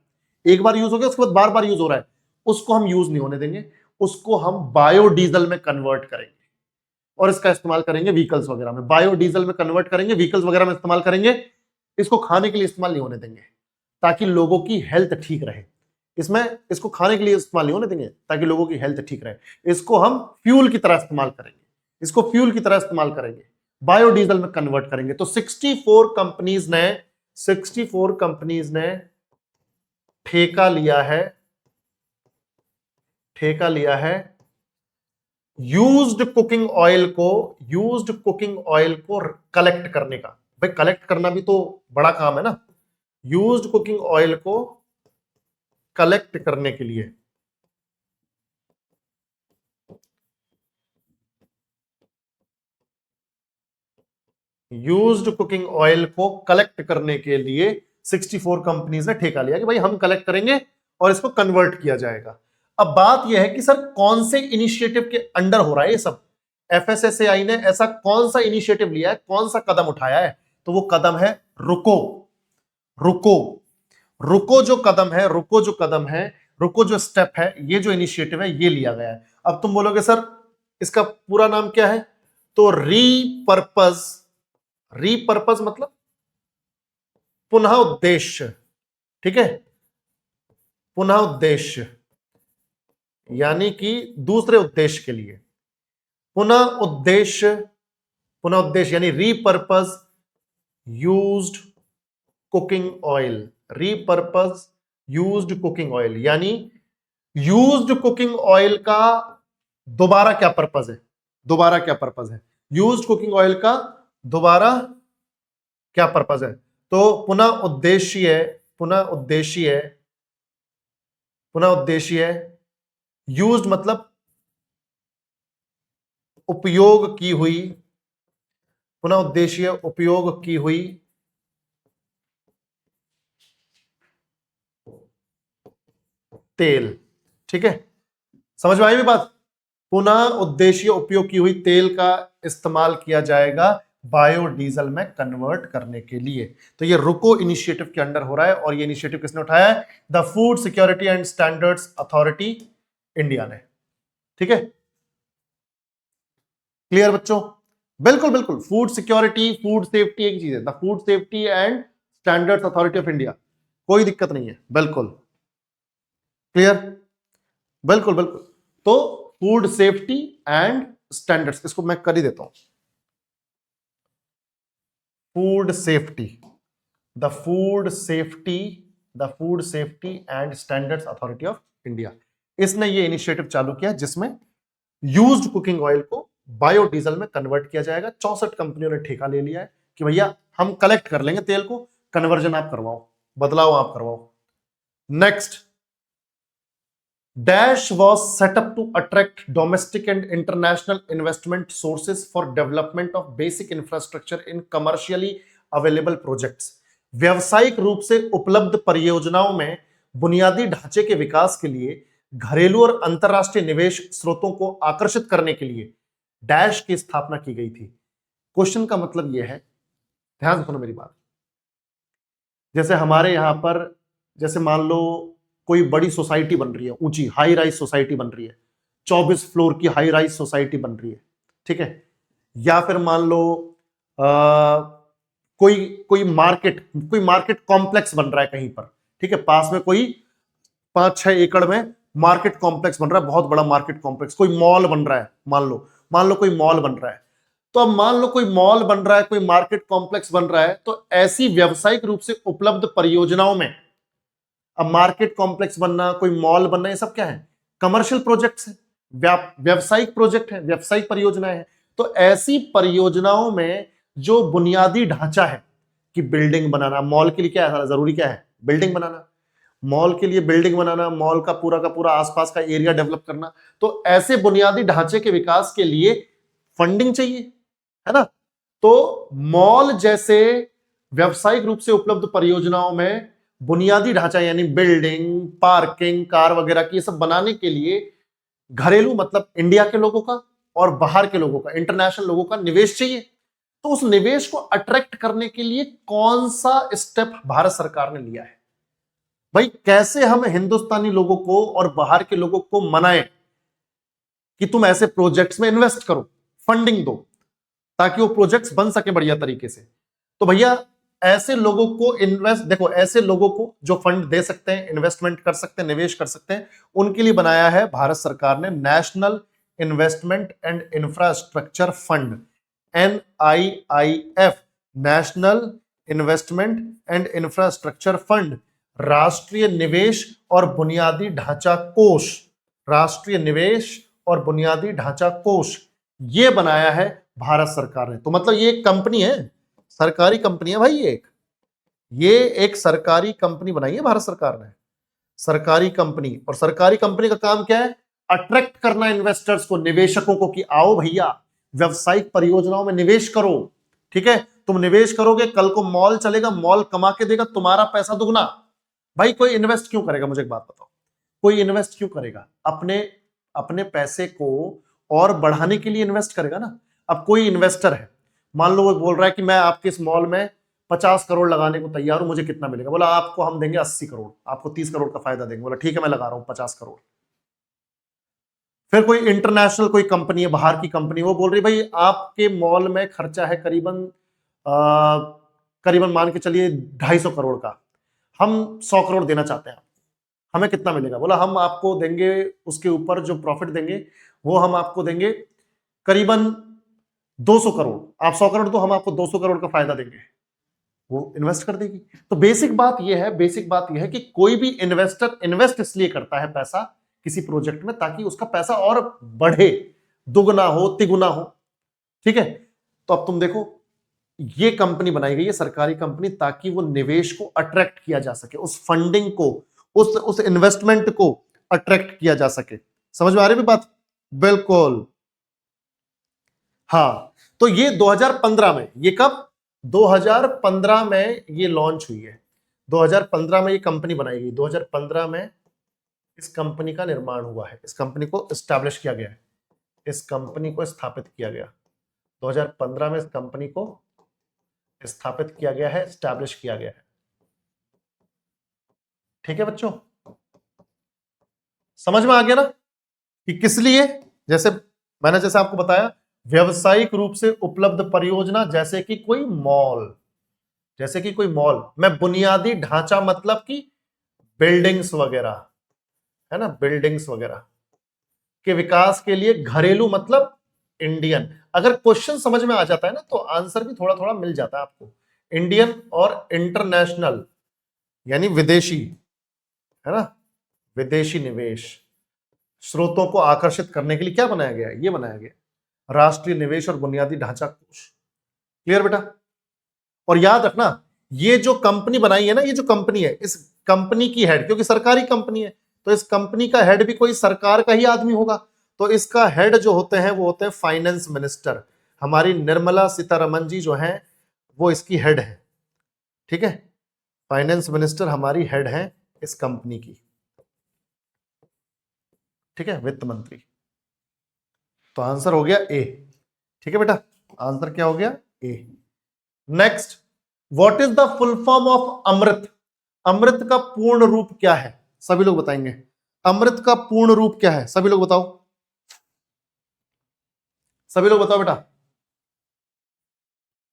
एक बार यूज हो गया उसके बाद बार बार यूज हो रहा है, उसको हम यूज नहीं होने देंगे, उसको हम बायोडीजल में कन्वर्ट करेंगे और इसका इस्तेमाल करेंगे व्हीकल्स वगैरह में। बायोडीजल में कन्वर्ट करेंगे, व्हीकल्स वगैरह में इस्तेमाल करेंगे, इसको खाने के लिए इस्तेमाल नहीं होने देंगे ताकि लोगों की हेल्थ ठीक रहे। इसको खाने के लिए इस्तेमाल नहीं होने देंगे ताकि लोगों की हेल्थ ठीक रहे, इसको हम फ्यूल की तरह इस्तेमाल करेंगे, बायोडीजल में कन्वर्ट करेंगे। तो 64 कंपनीज ने ठेका लिया है यूज्ड कुकिंग ऑयल को कलेक्ट करने का। भाई कलेक्ट करना भी तो बड़ा काम है ना, यूज्ड कुकिंग ऑयल को कलेक्ट करने के लिए यूज्ड कुकिंग ऑयल को कलेक्ट करने के लिए 64 कंपनीज ने ठेका लिया कि भाई हम कलेक्ट करेंगे और इसको कन्वर्ट किया जाएगा। अब बात यह है कि सर कौन से इनिशिएटिव के अंडर हो रहा है ये सब, एफएसएसएआई ने ऐसा कौन सा इनिशिएटिव लिया है, कौन सा कदम उठाया है? तो वो कदम है रुको जो स्टेप है, ये जो इनिशिएटिव है ये लिया गया है। अब तुम बोलोगे सर इसका पूरा नाम क्या है, तो रीपर्पस मतलब पुनः उद्देश्य। ठीक है, पुनः उद्देश्य यानी कि दूसरे उद्देश्य के लिए, पुनः उद्देश्य यानी रीपर्पस यूज्ड कुकिंग ऑयल, यानी यूज्ड कुकिंग ऑयल का दोबारा क्या पर्पस है, यूज्ड कुकिंग ऑयल का दोबारा क्या पर्पस है? तो पुनः उद्देश्य यूज्ड मतलब उपयोग की हुई, पुनः उद्देश्य उपयोग की हुई तेल। ठीक है, समझ में आई भी बात? पुनः उद्देश्य उपयोग की हुई तेल का इस्तेमाल किया जाएगा बायोडीजल में कन्वर्ट करने के लिए। तो ये रुको इनिशिएटिव के अंडर हो रहा है और ये इनिशिएटिव किसने उठाया है? The food security and standards authority India ने। ठीक है, क्लियर बच्चों? बिल्कुल, फूड सिक्योरिटी फूड सेफ्टी एक चीज है, the food safety and standards authority of India, कोई दिक्कत नहीं है, बिल्कुल क्लियर, बिल्कुल। तो फूड सेफ्टी एंड स्टैंडर्ड्स, इसको मैं कर ही देता हूं, food safety and standards authority of India. इसने ये इनिशिएटिव चालू किया जिसमें यूज्ड कुकिंग ऑयल को बायोडीजल में कन्वर्ट किया जाएगा। 64 कंपनियों ने ठेका ले लिया है कि भैया हम कलेक्ट कर लेंगे तेल को, कन्वर्जन आप करवाओ, बदलाव आप करवाओ। Next, Dash was set up to attract domestic and international investment sources for development of basic infrastructure in commercially available projects. व्यावसायिक रूप से उपलब्ध परियोजनाओं में बुनियादी ढांचे के विकास के लिए घरेलू और अंतरराष्ट्रीय निवेश स्रोतों को आकर्षित करने के लिए डैश की स्थापना की गई थी। क्वेश्चन का मतलब यह है, ध्यान से सुनो मेरी बात, जैसे हमारे यहां पर, जैसे मान लो कोई बड़ी सोसाइटी बन रही है, ऊंची हाई राइज सोसाइटी बन रही है, 24 फ्लोर की हाई राइज सोसाइटी बन रही है, ठीक है, या फिर मान लो कोई मार्केट कॉम्प्लेक्स बन रहा है कहीं पर, ठीक है, पास में कोई 5-6 एकड़ में मार्केट कॉम्प्लेक्स बन रहा है, बहुत बड़ा मार्केट कॉम्प्लेक्स, कोई मॉल बन रहा है, मान लो कोई मॉल बन रहा है। तो अब मान लो कोई मॉल बन रहा है, कोई मार्केट कॉम्प्लेक्स बन रहा है, तो ऐसी व्यावसायिक रूप से उपलब्ध परियोजनाओं में, अब मार्केट कॉम्प्लेक्स बनना, कोई मॉल बनना, ये सब क्या है, कमर्शियल प्रोजेक्ट्स है, व्यावसायिक प्रोजेक्ट है, व्यावसायिक परियोजनाएं हैं। तो ऐसी परियोजनाओं में जो बुनियादी ढांचा है कि बिल्डिंग बनाना, मॉल के लिए क्या है, जरूरी क्या है, बिल्डिंग बनाना, मॉल के लिए बिल्डिंग बनाना, मॉल का पूरा आसपास का एरिया डेवलप करना, तो ऐसे बुनियादी ढांचे के विकास के लिए फंडिंग चाहिए, है ना। तो मॉल जैसे व्यावसायिक रूप से उपलब्ध परियोजनाओं में बुनियादी ढांचा यानी बिल्डिंग, पार्किंग, कार वगैरह की, ये सब बनाने के लिए घरेलू मतलब इंडिया के लोगों का और बाहर के लोगों का, इंटरनेशनल लोगों का निवेश चाहिए। तो उस निवेश को अट्रैक्ट करने के लिए कौन सा स्टेप भारत सरकार ने लिया है? भाई कैसे हम हिंदुस्तानी लोगों को और बाहर के लोगों को मनाएं कि तुम ऐसे प्रोजेक्ट्स में इन्वेस्ट करो, फंडिंग दो, ताकि वो प्रोजेक्ट्स बन सके बढ़िया तरीके से। तो भैया ऐसे लोगों को देखो ऐसे लोगों को जो फंड दे सकते हैं, इन्वेस्टमेंट कर सकते हैं, निवेश कर सकते हैं, उनके लिए बनाया है भारत सरकार ने national investment and infrastructure fund, NIIF, national investment and infrastructure fund, राष्ट्रीय निवेश और बुनियादी ढांचा कोष, राष्ट्रीय निवेश और बुनियादी ढांचा कोष, ये बनाया है भारत सरकार ने। तो मतलब ये एक कंपनी है, सरकारी कंपनी है भाई, ये एक सरकारी कंपनी बनाई है भारत सरकार ने, सरकारी कंपनी। और सरकारी कंपनी का काम क्या है, अट्रैक्ट करना इन्वेस्टर्स को, निवेशकों को, कि आओ भैया व्यवसायिक परियोजनाओं में निवेश करो, ठीक है, तुम निवेश करोगे, कल को मॉल चलेगा, मॉल कमा के देगा, तुम्हारा पैसा दुगना। भाई कोई इन्वेस्ट क्यों करेगा, मुझे एक बात बताओ, कोई इन्वेस्ट क्यों करेगा? अपने पैसे को और बढ़ाने के लिए इन्वेस्ट करेगा ना। अब कोई इन्वेस्टर है, मान लो वो बोल रहा है कि मैं आपके इस मॉल में 50 करोड़ लगाने को तैयार हूं, मुझे कितना मिलेगा? बोला आपको हम देंगे 80 करोड़, आपको 30 करोड़ का फायदा देंगे। बोला ठीक है, मैं लगा रहा हूं 50 करोड़। फिर कोई इंटरनेशनल कोई कंपनी है, बाहर की कंपनी, वो बोल रही भाई आपके मॉल में खर्चा है करीबन मान के चलिए 250 करोड़ का, हम 100 करोड़ देना चाहते हैं, हमें कितना मिलेगा? बोला हम आपको देंगे, उसके ऊपर जो प्रॉफिट देंगे वो हम आपको देंगे करीबन 200 करोड़, आप 100 करोड़ दो, हम आपको 200 करोड़ का फायदा देंगे। वो इन्वेस्ट कर देगी। तो बेसिक बात यह है कि कोई भी इन्वेस्टर इन्वेस्ट इसलिए करता है पैसा किसी प्रोजेक्ट में, ताकि उसका पैसा और बढ़े, दुगना हो, तिगुना हो, ठीक है। तो अब तुम देखो, ये कंपनी बनाई गई है, सरकारी कंपनी, ताकि वो निवेश को अट्रैक्ट किया जा सके, उस फंडिंग को, उस इन्वेस्टमेंट को अट्रैक्ट किया जा सके। समझ में आ रही है बात? बिल्कुल। हाँ, तो ये 2015 में, ये कब? 2015 में ये लॉन्च हुई है, 2015 में ये कंपनी बनाई गई, 2015 में इस कंपनी का निर्माण हुआ है, इस कंपनी को एस्टैब्लिश किया गया है, इस कंपनी को स्थापित किया गया 2015 में, इस कंपनी को स्थापित किया गया है, एस्टैब्लिश किया गया है। ठीक है बच्चों, समझ में आ गया ना कि किस लिए? जैसे आपको बताया, व्यवसायिक रूप से उपलब्ध परियोजना, जैसे कि कोई मॉल में बुनियादी ढांचा मतलब कि बिल्डिंग्स वगैरह, है ना, बिल्डिंग्स वगैरह के विकास के लिए, घरेलू मतलब इंडियन। अगर क्वेश्चन समझ में आ जाता है ना, तो आंसर भी थोड़ा थोड़ा मिल जाता है आपको। इंडियन और इंटरनेशनल यानी विदेशी, है ना, विदेशी निवेश स्रोतों को आकर्षित करने के लिए क्या बनाया गया है? ये बनाया गया राष्ट्रीय निवेश और बुनियादी ढांचा कोष। क्लियर बेटा? और याद रखना, ये जो कंपनी बनाई है ना, ये जो कंपनी है, इस कंपनी की हेड, क्योंकि सरकारी कंपनी है, तो इस कंपनी का हेड भी कोई सरकार का ही आदमी होगा। तो इसका हेड जो होते हैं वो होते हैं फाइनेंस मिनिस्टर। हमारी निर्मला सीतारमन जी जो हैं वो इसकी हेड है, ठीक है, फाइनेंस मिनिस्टर हमारी हेड है इस कंपनी की, ठीक है, वित्त मंत्री। तो आंसर हो गया ए। ठीक है बेटा, आंसर क्या हो गया? A. Next, what is the full form of AMRUT? AMRUT का पूर्ण रूप क्या है? सभी लोग बताएंगे। अमृत का पूर्ण रूप क्या है? सभी लोग बताओ, सभी लोग बताओ बेटा।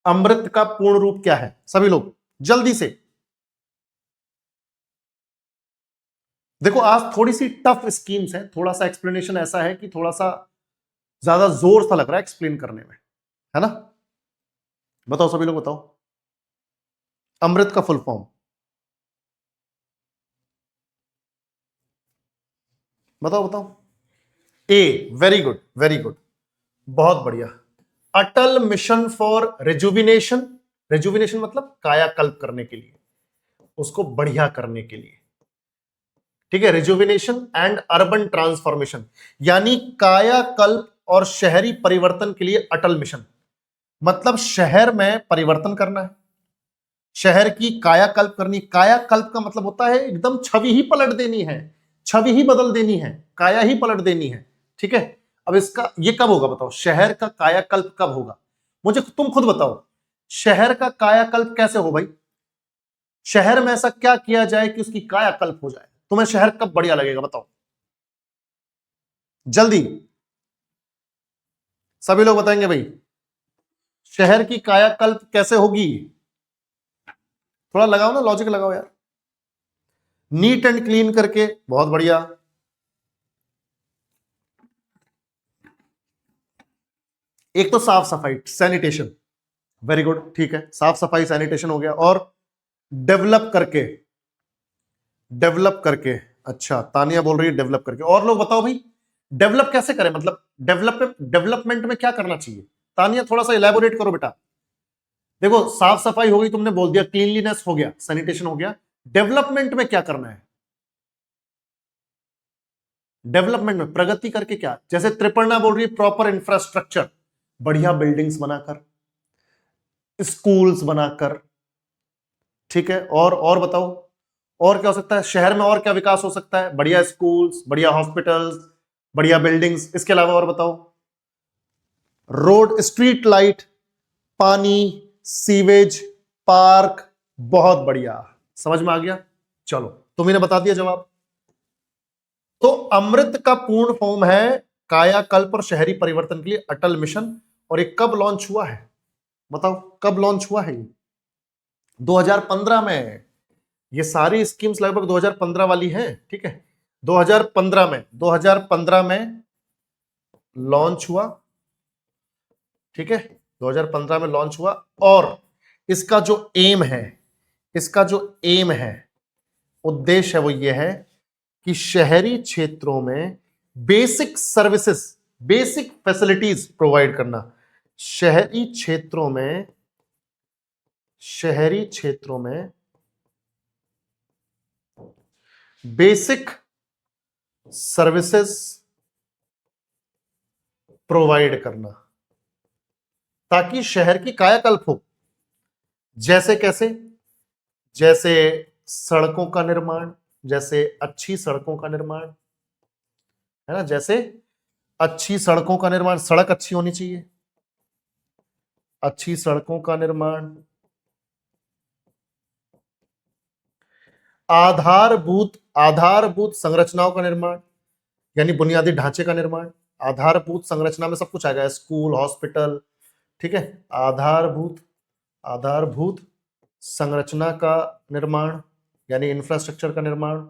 अमृत का पूर्ण रूप क्या है? सभी लोग जल्दी से। देखो आज थोड़ी सी टफ स्कीम्स है, थोड़ा सा एक्सप्लेनेशन ऐसा है कि थोड़ा सा ज्यादा जोर सा लग रहा है एक्सप्लेन करने में, है ना? बताओ सभी लोग बताओ, अमृत का फुल फॉर्म बताओ बताओ। ए, वेरी गुड वेरी गुड, बहुत बढ़िया। अटल मिशन फॉर रिजुविनेशन, रिजुविनेशन मतलब कायाकल्प करने के लिए, उसको बढ़िया करने के लिए, ठीक है। रिजुविनेशन एंड अर्बन ट्रांसफॉर्मेशन, यानी कायाकल्प और शहरी परिवर्तन के लिए अटल मिशन, मतलब शहर में परिवर्तन करना है, शहर की कायाकल्प करनी। कायाकल्प का मतलब होता है एकदम छवि ही पलट देनी है, छवि ही बदल देनी है, काया ही पलट देनी है, ठीक है। अब इसका ये कब होगा बताओ, शहर का कायाकल्प कब होगा? मुझे तुम खुद बताओ, शहर का कायाकल्प कैसे हो भाई? शहर में ऐसा क्या किया जाए कि उसकी कायाकल्प हो जाए? तुम्हें शहर कब बढ़िया लगेगा बताओ जल्दी, सभी लोग बताएंगे भाई, शहर की कायाकल्प कैसे होगी? थोड़ा लगाओ ना, लॉजिक लगाओ यार। नीट एंड क्लीन करके, बहुत बढ़िया। एक तो साफ सफाई, सैनिटेशन, वेरी गुड, ठीक है, साफ सफाई सैनिटेशन हो गया। और डेवलप करके, डेवलप करके, अच्छा तानिया बोल रही है डेवलप करके। और लोग बताओ भाई, डेवलप कैसे करें, मतलब डेवलपमेंट में क्या करना चाहिए? तानिया थोड़ा सा इलेबोरेट करो बेटा। देखो साफ सफाई हो गई, तुमने बोल दिया, क्लीनलीनेस हो गया, सैनिटेशन हो गया, डेवलपमेंट में क्या करना है? डेवलपमेंट में प्रगति करके क्या, जैसे त्रिपर्णा बोल रही है प्रॉपर इंफ्रास्ट्रक्चर, बढ़िया बिल्डिंग्स बनाकर, स्कूल्स बनाकर, ठीक है। और बताओ, और क्या हो सकता है शहर में, और क्या विकास हो सकता है? बढ़िया स्कूल्स, बढ़िया हॉस्पिटल्स, बढ़िया बिल्डिंग्स, इसके अलावा और बताओ। रोड, स्ट्रीट लाइट, पानी, सीवेज, पार्क, बहुत बढ़िया, समझ में आ गया। चलो तुम्ही ने बता दिया जवाब। तो अमृत का पूर्ण फॉर्म है कायाकल्प और शहरी परिवर्तन के लिए अटल मिशन। और ये कब लॉन्च हुआ है बताओ, कब लॉन्च हुआ है? 2015 में। ये सारी स्कीम्स लगभग 2015 वाली हैं, ठीक है। 2015 में लॉन्च हुआ, ठीक है, 2015 में लॉन्च हुआ। और इसका जो एम है, इसका जो एम है, उद्देश्य है, वो ये है कि शहरी क्षेत्रों में basic services, basic facilities provide करना। शहरी क्षेत्रों में, शहरी क्षेत्रों में बेसिक सर्विसेज प्रोवाइड करना, ताकि शहर की कायाकल्प हो। जैसे कैसे? जैसे सड़कों का निर्माण, जैसे अच्छी सड़कों का निर्माण, है ना, जैसे अच्छी सड़कों का निर्माण, सड़क अच्छी होनी चाहिए, अच्छी सड़कों का निर्माण, आधारभूत संरचनाओं का निर्माण, यानी बुनियादी ढांचे का निर्माण। आधारभूत संरचना में सब कुछ आ जाए, स्कूल, हॉस्पिटल, ठीक है। आधारभूत, आधारभूत संरचना का निर्माण, यानी इंफ्रास्ट्रक्चर का निर्माण।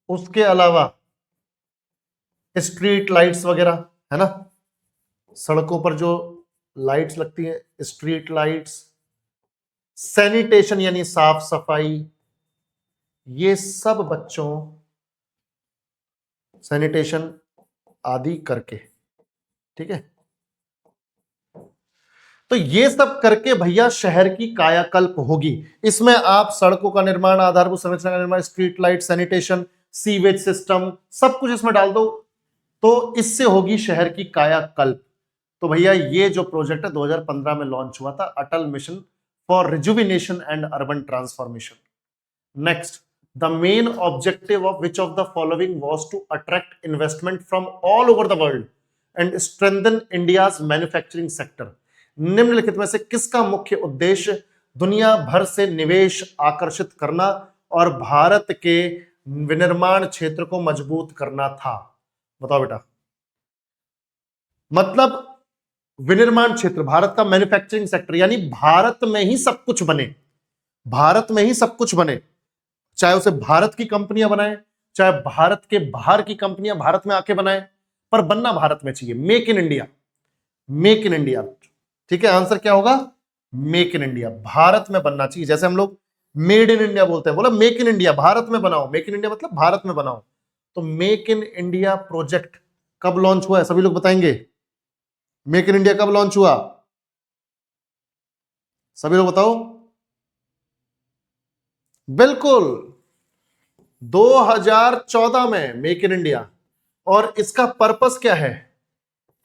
उसके अलावा स्ट्रीट लाइट्स वगैरह, है ना, सड़कों पर जो लाइट्स लगती हैं, स्ट्रीट लाइट्स। सैनिटेशन यानी साफ सफाई, ये सब बच्चों, सैनिटेशन आदि करके, ठीक है। तो ये सब करके भैया शहर की कायाकल्प होगी। इसमें आप सड़कों का निर्माण, आधारभूत संरचना का निर्माण, street light, sanitation, sewage system, सब कुछ इसमें डाल दो, तो इससे होगी शहर की कायाकल्प। तो भैया ये जो प्रोजेक्ट है 2015 में लॉन्च हुआ था, Atal mission for rejuvenation and urban transformation. Next, the main objective of which of the following was to attract investment from all over the world and strengthen India's manufacturing sector. निम्नलिखित में से किसका मुख्य उद्देश्य दुनिया भर से निवेश आकर्षित करना और भारत के विनिर्माण क्षेत्र को मजबूत करना था? बताओ बेटा। मतलब विनिर्माण क्षेत्र, भारत का मैन्युफैक्चरिंग सेक्टर, यानी भारत में ही सब कुछ बने, भारत में ही सब कुछ बने, चाहे उसे भारत की कंपनियां बनाए, चाहे भारत के बाहर की कंपनियां भारत में आके बनाए, पर बनना भारत में चाहिए। Make in India, make in India. ठीक है, आंसर क्या होगा? मेक इन इंडिया, भारत में बनना चाहिए। जैसे हम लोग मेड इन इंडिया बोलते हैं, बोला मेक इन इंडिया, भारत में बनाओ। मेक इन इंडिया मतलब भारत में बनाओ। तो मेक इन इंडिया प्रोजेक्ट कब लॉन्च हुआ है, सभी लोग बताएंगे? मेक इन इंडिया कब लॉन्च हुआ, सभी लोग बताओ। बिल्कुल 2014 में मेक इन इंडिया। और इसका पर्पस क्या है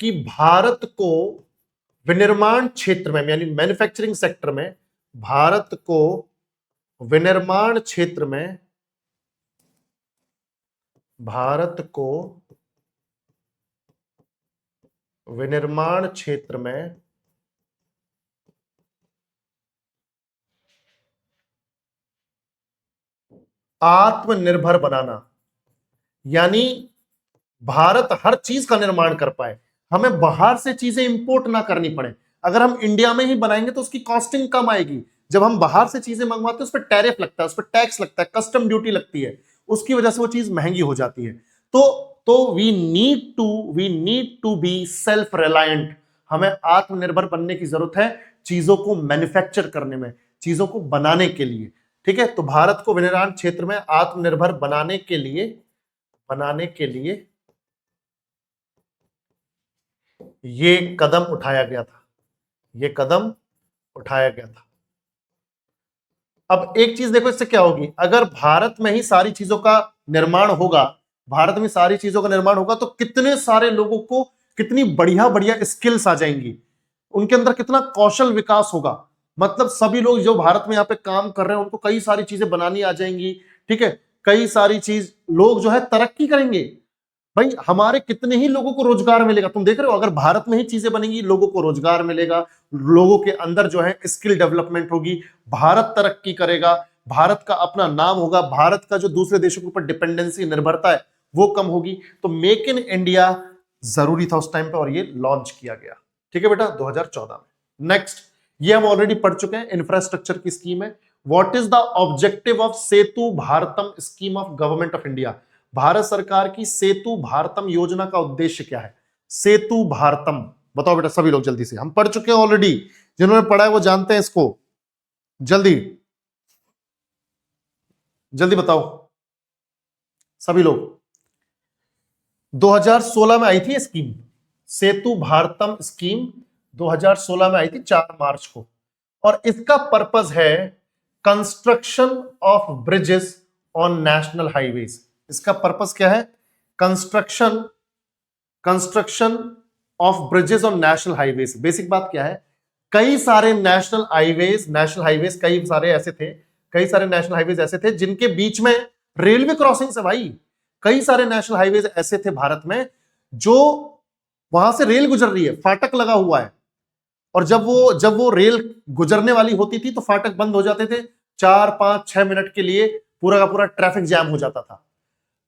कि भारत को विनिर्माण क्षेत्र में, यानी मैन्युफैक्चरिंग सेक्टर में, भारत को विनिर्माण क्षेत्र में, भारत को विनिर्माण क्षेत्र में आत्मनिर्भर बनाना, यानी भारत हर चीज का निर्माण कर पाए, हमें बाहर से चीजें इंपोर्ट ना करनी पड़े। अगर हम इंडिया में ही बनाएंगे तो उसकी कॉस्टिंग कम आएगी। जब हम बाहर से चीजें मंगवाते हैं उस पर टैरिफ लगता है, उस पर टैक्स लगता है, कस्टम ड्यूटी लगती है, उसकी वजह से वो चीज महंगी हो जाती है। तो we need to be self reliant. हमें आत्मनिर्भर बनने की जरूरत है चीजों को मैन्युफैक्चर करने में, चीजों को बनाने के लिए। ठीक है, तो भारत को विनिर्माण क्षेत्र में आत्मनिर्भर बनाने के लिए ये कदम उठाया गया था, ये कदम उठाया गया था। अब एक चीज देखो, इससे क्या होगी, अगर भारत में ही सारी चीजों का निर्माण होगा, भारत में सारी चीजों का निर्माण होगा, तो कितने सारे लोगों को कितनी बढ़िया बढ़िया स्किल्स आ जाएंगी, उनके अंदर कितना कौशल विकास होगा। मतलब सभी लोग जो भारत में यहां पे काम कर रहे हैं उनको कई सारी चीजें बनानी आ जाएंगी। ठीक है, कई सारी चीज, लोग जो है तरक्की करेंगे। भाई हमारे कितने ही लोगों को रोजगार मिलेगा, तुम देख रहे हो, अगर भारत में ही चीजें बनेंगी लोगों को रोजगार मिलेगा, लोगों के अंदर जो है स्किल डेवलपमेंट होगी, भारत तरक्की करेगा, भारत का अपना नाम होगा, भारत का जो दूसरे देशों के ऊपर डिपेंडेंसी, निर्भरता है वो कम होगी। तो मेक इन इंडिया जरूरी था उस टाइम पे और ये लॉन्च किया गया। ठीक है बेटा, 2014 में। नेक्स्ट, ये हम ऑलरेडी पढ़ चुके हैं, इंफ्रास्ट्रक्चर की स्कीम है। What is the objective of Setu Bharatam scheme of government of India? Bharat सरकार की सेतु भारतम योजना का उद्देश्य क्या है? सेतु भारतम बताओ बेटा, सभी लोग जल्दी से, हम पढ़ चुके हैं ऑलरेडी, जिन्होंने पढ़ा है वो जानते हैं इसको, जल्दी जल्दी बताओ सभी लोग। 2016 में आई थी स्कीम, सेतु भारतम स्कीम 2016 में आई थी 4 मार्च को, और इसका पर्पस है construction of bridges on national highways. इसका पर्पस क्या है? Construction of bridges on national highways. Basic बात क्या है, कई सारे नेशनल हाईवेज कई सारे नेशनल हाईवेज ऐसे थे जिनके बीच में रेलवे क्रॉसिंग है। भाई कई सारे नेशनल हाईवेज ऐसे थे भारत में जो वहां से रेल गुजर रही है, फाटक लगा हुआ है, और जब वो रेल गुजरने वाली होती थी तो फाटक बंद हो जाते थे, 4-5-6 मिनट के लिए पूरा का पूरा ट्रैफिक जैम हो जाता था।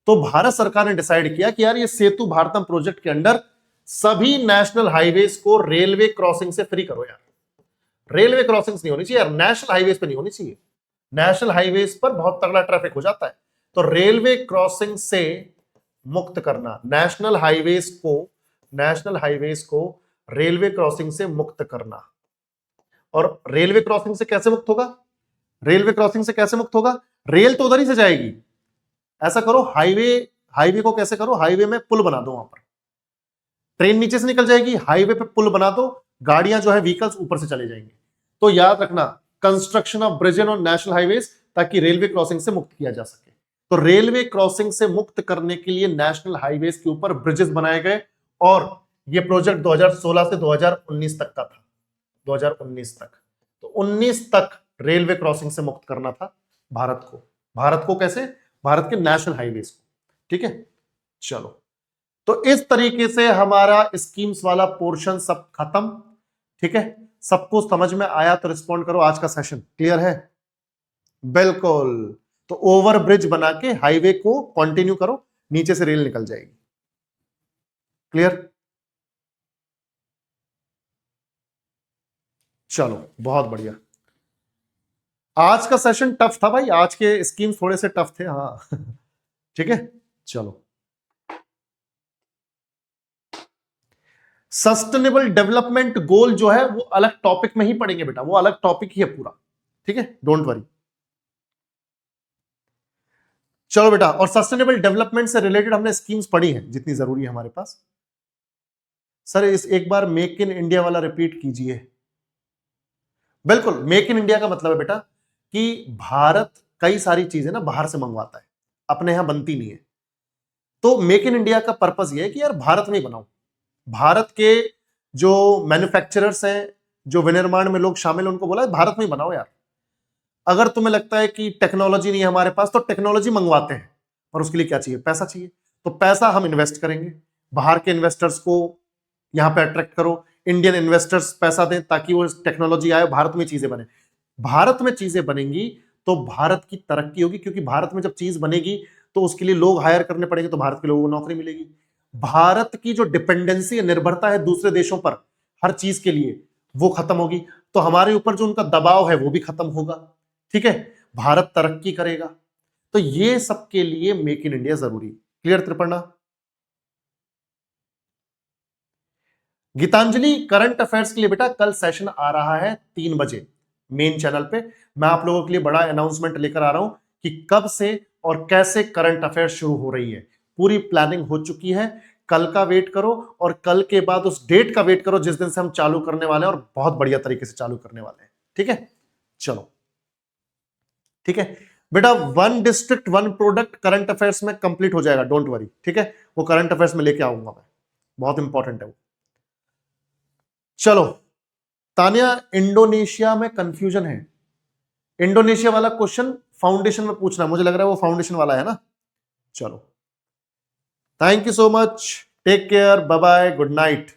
तो भारत सरकार ने डिसाइड किया कि यार ये सेतु भारतम प्रोजेक्ट के अंडर सभी नेशनल हाईवेज को रेलवे क्रॉसिंग से फ्री करो यार। रेलवे क्रॉसिंग्स नहीं होनी चाहिए यार, नेशनल हाईवेज पे नहीं होनी चाहिए, नेशनल हाईवेज पर बहुत तगड़ा ट्रैफिक हो जाता है। तो रेलवे क्रॉसिंग से मुक्त करना, नेशनल हाईवेज को रेलवे क्रॉसिंग से मुक्त करना। और रेलवे क्रॉसिंग से कैसे मुक्त होगा? रेल तो उधर ही से जाएगी। ऐसा करो, हाईवे को कैसे करो, हाईवे में पुल बना दो, वहां पर ट्रेन नीचे से निकल जाएगी, हाईवे पे पुल बना दो, गाड़ियां जो है व्हीकल्स ऊपर से चले जाएंगे। तो याद रखना, construction of bridge on national highways, ताकि रेलवे क्रॉसिंग से मुक्त किया जा सके। तो रेलवे क्रॉसिंग से मुक्त करने के लिए नेशनल हाईवेज के ऊपर ब्रिजेस बनाए गए, और यह प्रोजेक्ट 2016 से 2019 तक का था, 2019 तक। तो 19 तक रेलवे क्रॉसिंग से मुक्त करना था भारत को कैसे? भारत के नेशनल हाईवेज को। ठीक है, चलो, तो इस तरीके से हमारा स्कीम्स वाला पोर्शन सब खत्म। ठीक है, सबको समझ में आया तो रिस्पॉन्ड करो, आज का सेशन क्लियर है? बिल्कुल, तो ओवर ब्रिज बना के हाईवे को कंटिन्यू करो, नीचे से रेल निकल जाएगी। क्लियर? चलो बहुत बढ़िया। आज का सेशन टफ था भाई, आज के स्कीम थोड़े से टफ थे, हाँ ठीक है। चलो, सस्टेनेबल डेवलपमेंट गोल जो है वो अलग टॉपिक में ही पढ़ेंगे बेटा, वो अलग टॉपिक ही है पूरा, ठीक है, डोंट वरी। चलो बेटा, और सस्टेनेबल डेवलपमेंट से रिलेटेड हमने स्कीम्स पढ़ी हैं जितनी जरूरी है हमारे पास। सर इस एक बार मेक इन इंडिया वाला रिपीट कीजिए। बिल्कुल, मेक इन इंडिया का मतलब है बेटा कि भारत कई सारी चीजें ना बाहर से मंगवाता है, अपने यहां बनती नहीं है। तो मेक इन इंडिया का पर्पस यह है कि यार भारत में ही बनाओ। भारत के जो मैन्युफैक्चरर्स हैं, जो विनिर्माण में लोग शामिल हैं, उनको बोला है भारत में ही बनाओ यार। अगर तुम्हें लगता है कि टेक्नोलॉजी नहीं है हमारे पास, तो टेक्नोलॉजी मंगवाते हैं, और उसके लिए क्या चाहिए? पैसा चाहिए। तो पैसा हम इन्वेस्ट करेंगे, बाहर के इन्वेस्टर्स को यहां पे अट्रैक्ट करो, इंडियन इन्वेस्टर्स पैसा दें ताकि वो टेक्नोलॉजी आए, भारत में चीजें बने। भारत में चीजें बनेंगी तो भारत की तरक्की होगी, क्योंकि भारत में जब चीज बनेगी तो उसके लिए लोग हायर करने पड़ेंगे, तो भारत के लोगों को नौकरी मिलेगी। भारत की जो डिपेंडेंसी है, निर्भरता है दूसरे देशों पर हर चीज के लिए, वो खत्म होगी। तो हमारे ऊपर जो उनका दबाव है वो भी खत्म होगा, ठीक है, भारत तरक्की करेगा। तो ये सबके लिए मेक इन इंडिया जरूरी। क्लियर त्रिपर्णा? गीतांजलि, करंट अफेयर्स के लिए बेटा कल सेशन आ रहा है 3 बजे मेन चैनल पे। मैं आप लोगों के लिए बड़ा अनाउंसमेंट लेकर आ रहा हूं कि कब से और कैसे करंट अफेयर्स शुरू हो रही है। पूरी प्लानिंग हो चुकी है, कल का वेट करो, और कल के बाद उस डेट का वेट करो जिस दिन से हम चालू करने वाले हैं, और बहुत बढ़िया तरीके से चालू करने वाले हैं, ठीक है। चलो ठीक है बेटा, 1 डिस्ट्रिक्ट 1 प्रोडक्ट करंट अफेयर्स में कंप्लीट हो जाएगा, डोंट वरी, ठीक है। वो करंट अफेयर्स में लेके आऊंगा मैं, बहुत इंपॉर्टेंट है वो। चलो तानिया, इंडोनेशिया में कंफ्यूजन है। इंडोनेशिया वाला क्वेश्चन फाउंडेशन में पूछना, मुझे लग रहा है वो फाउंडेशन वाला है ना। चलो, thank you so much, take care, bye bye, good night.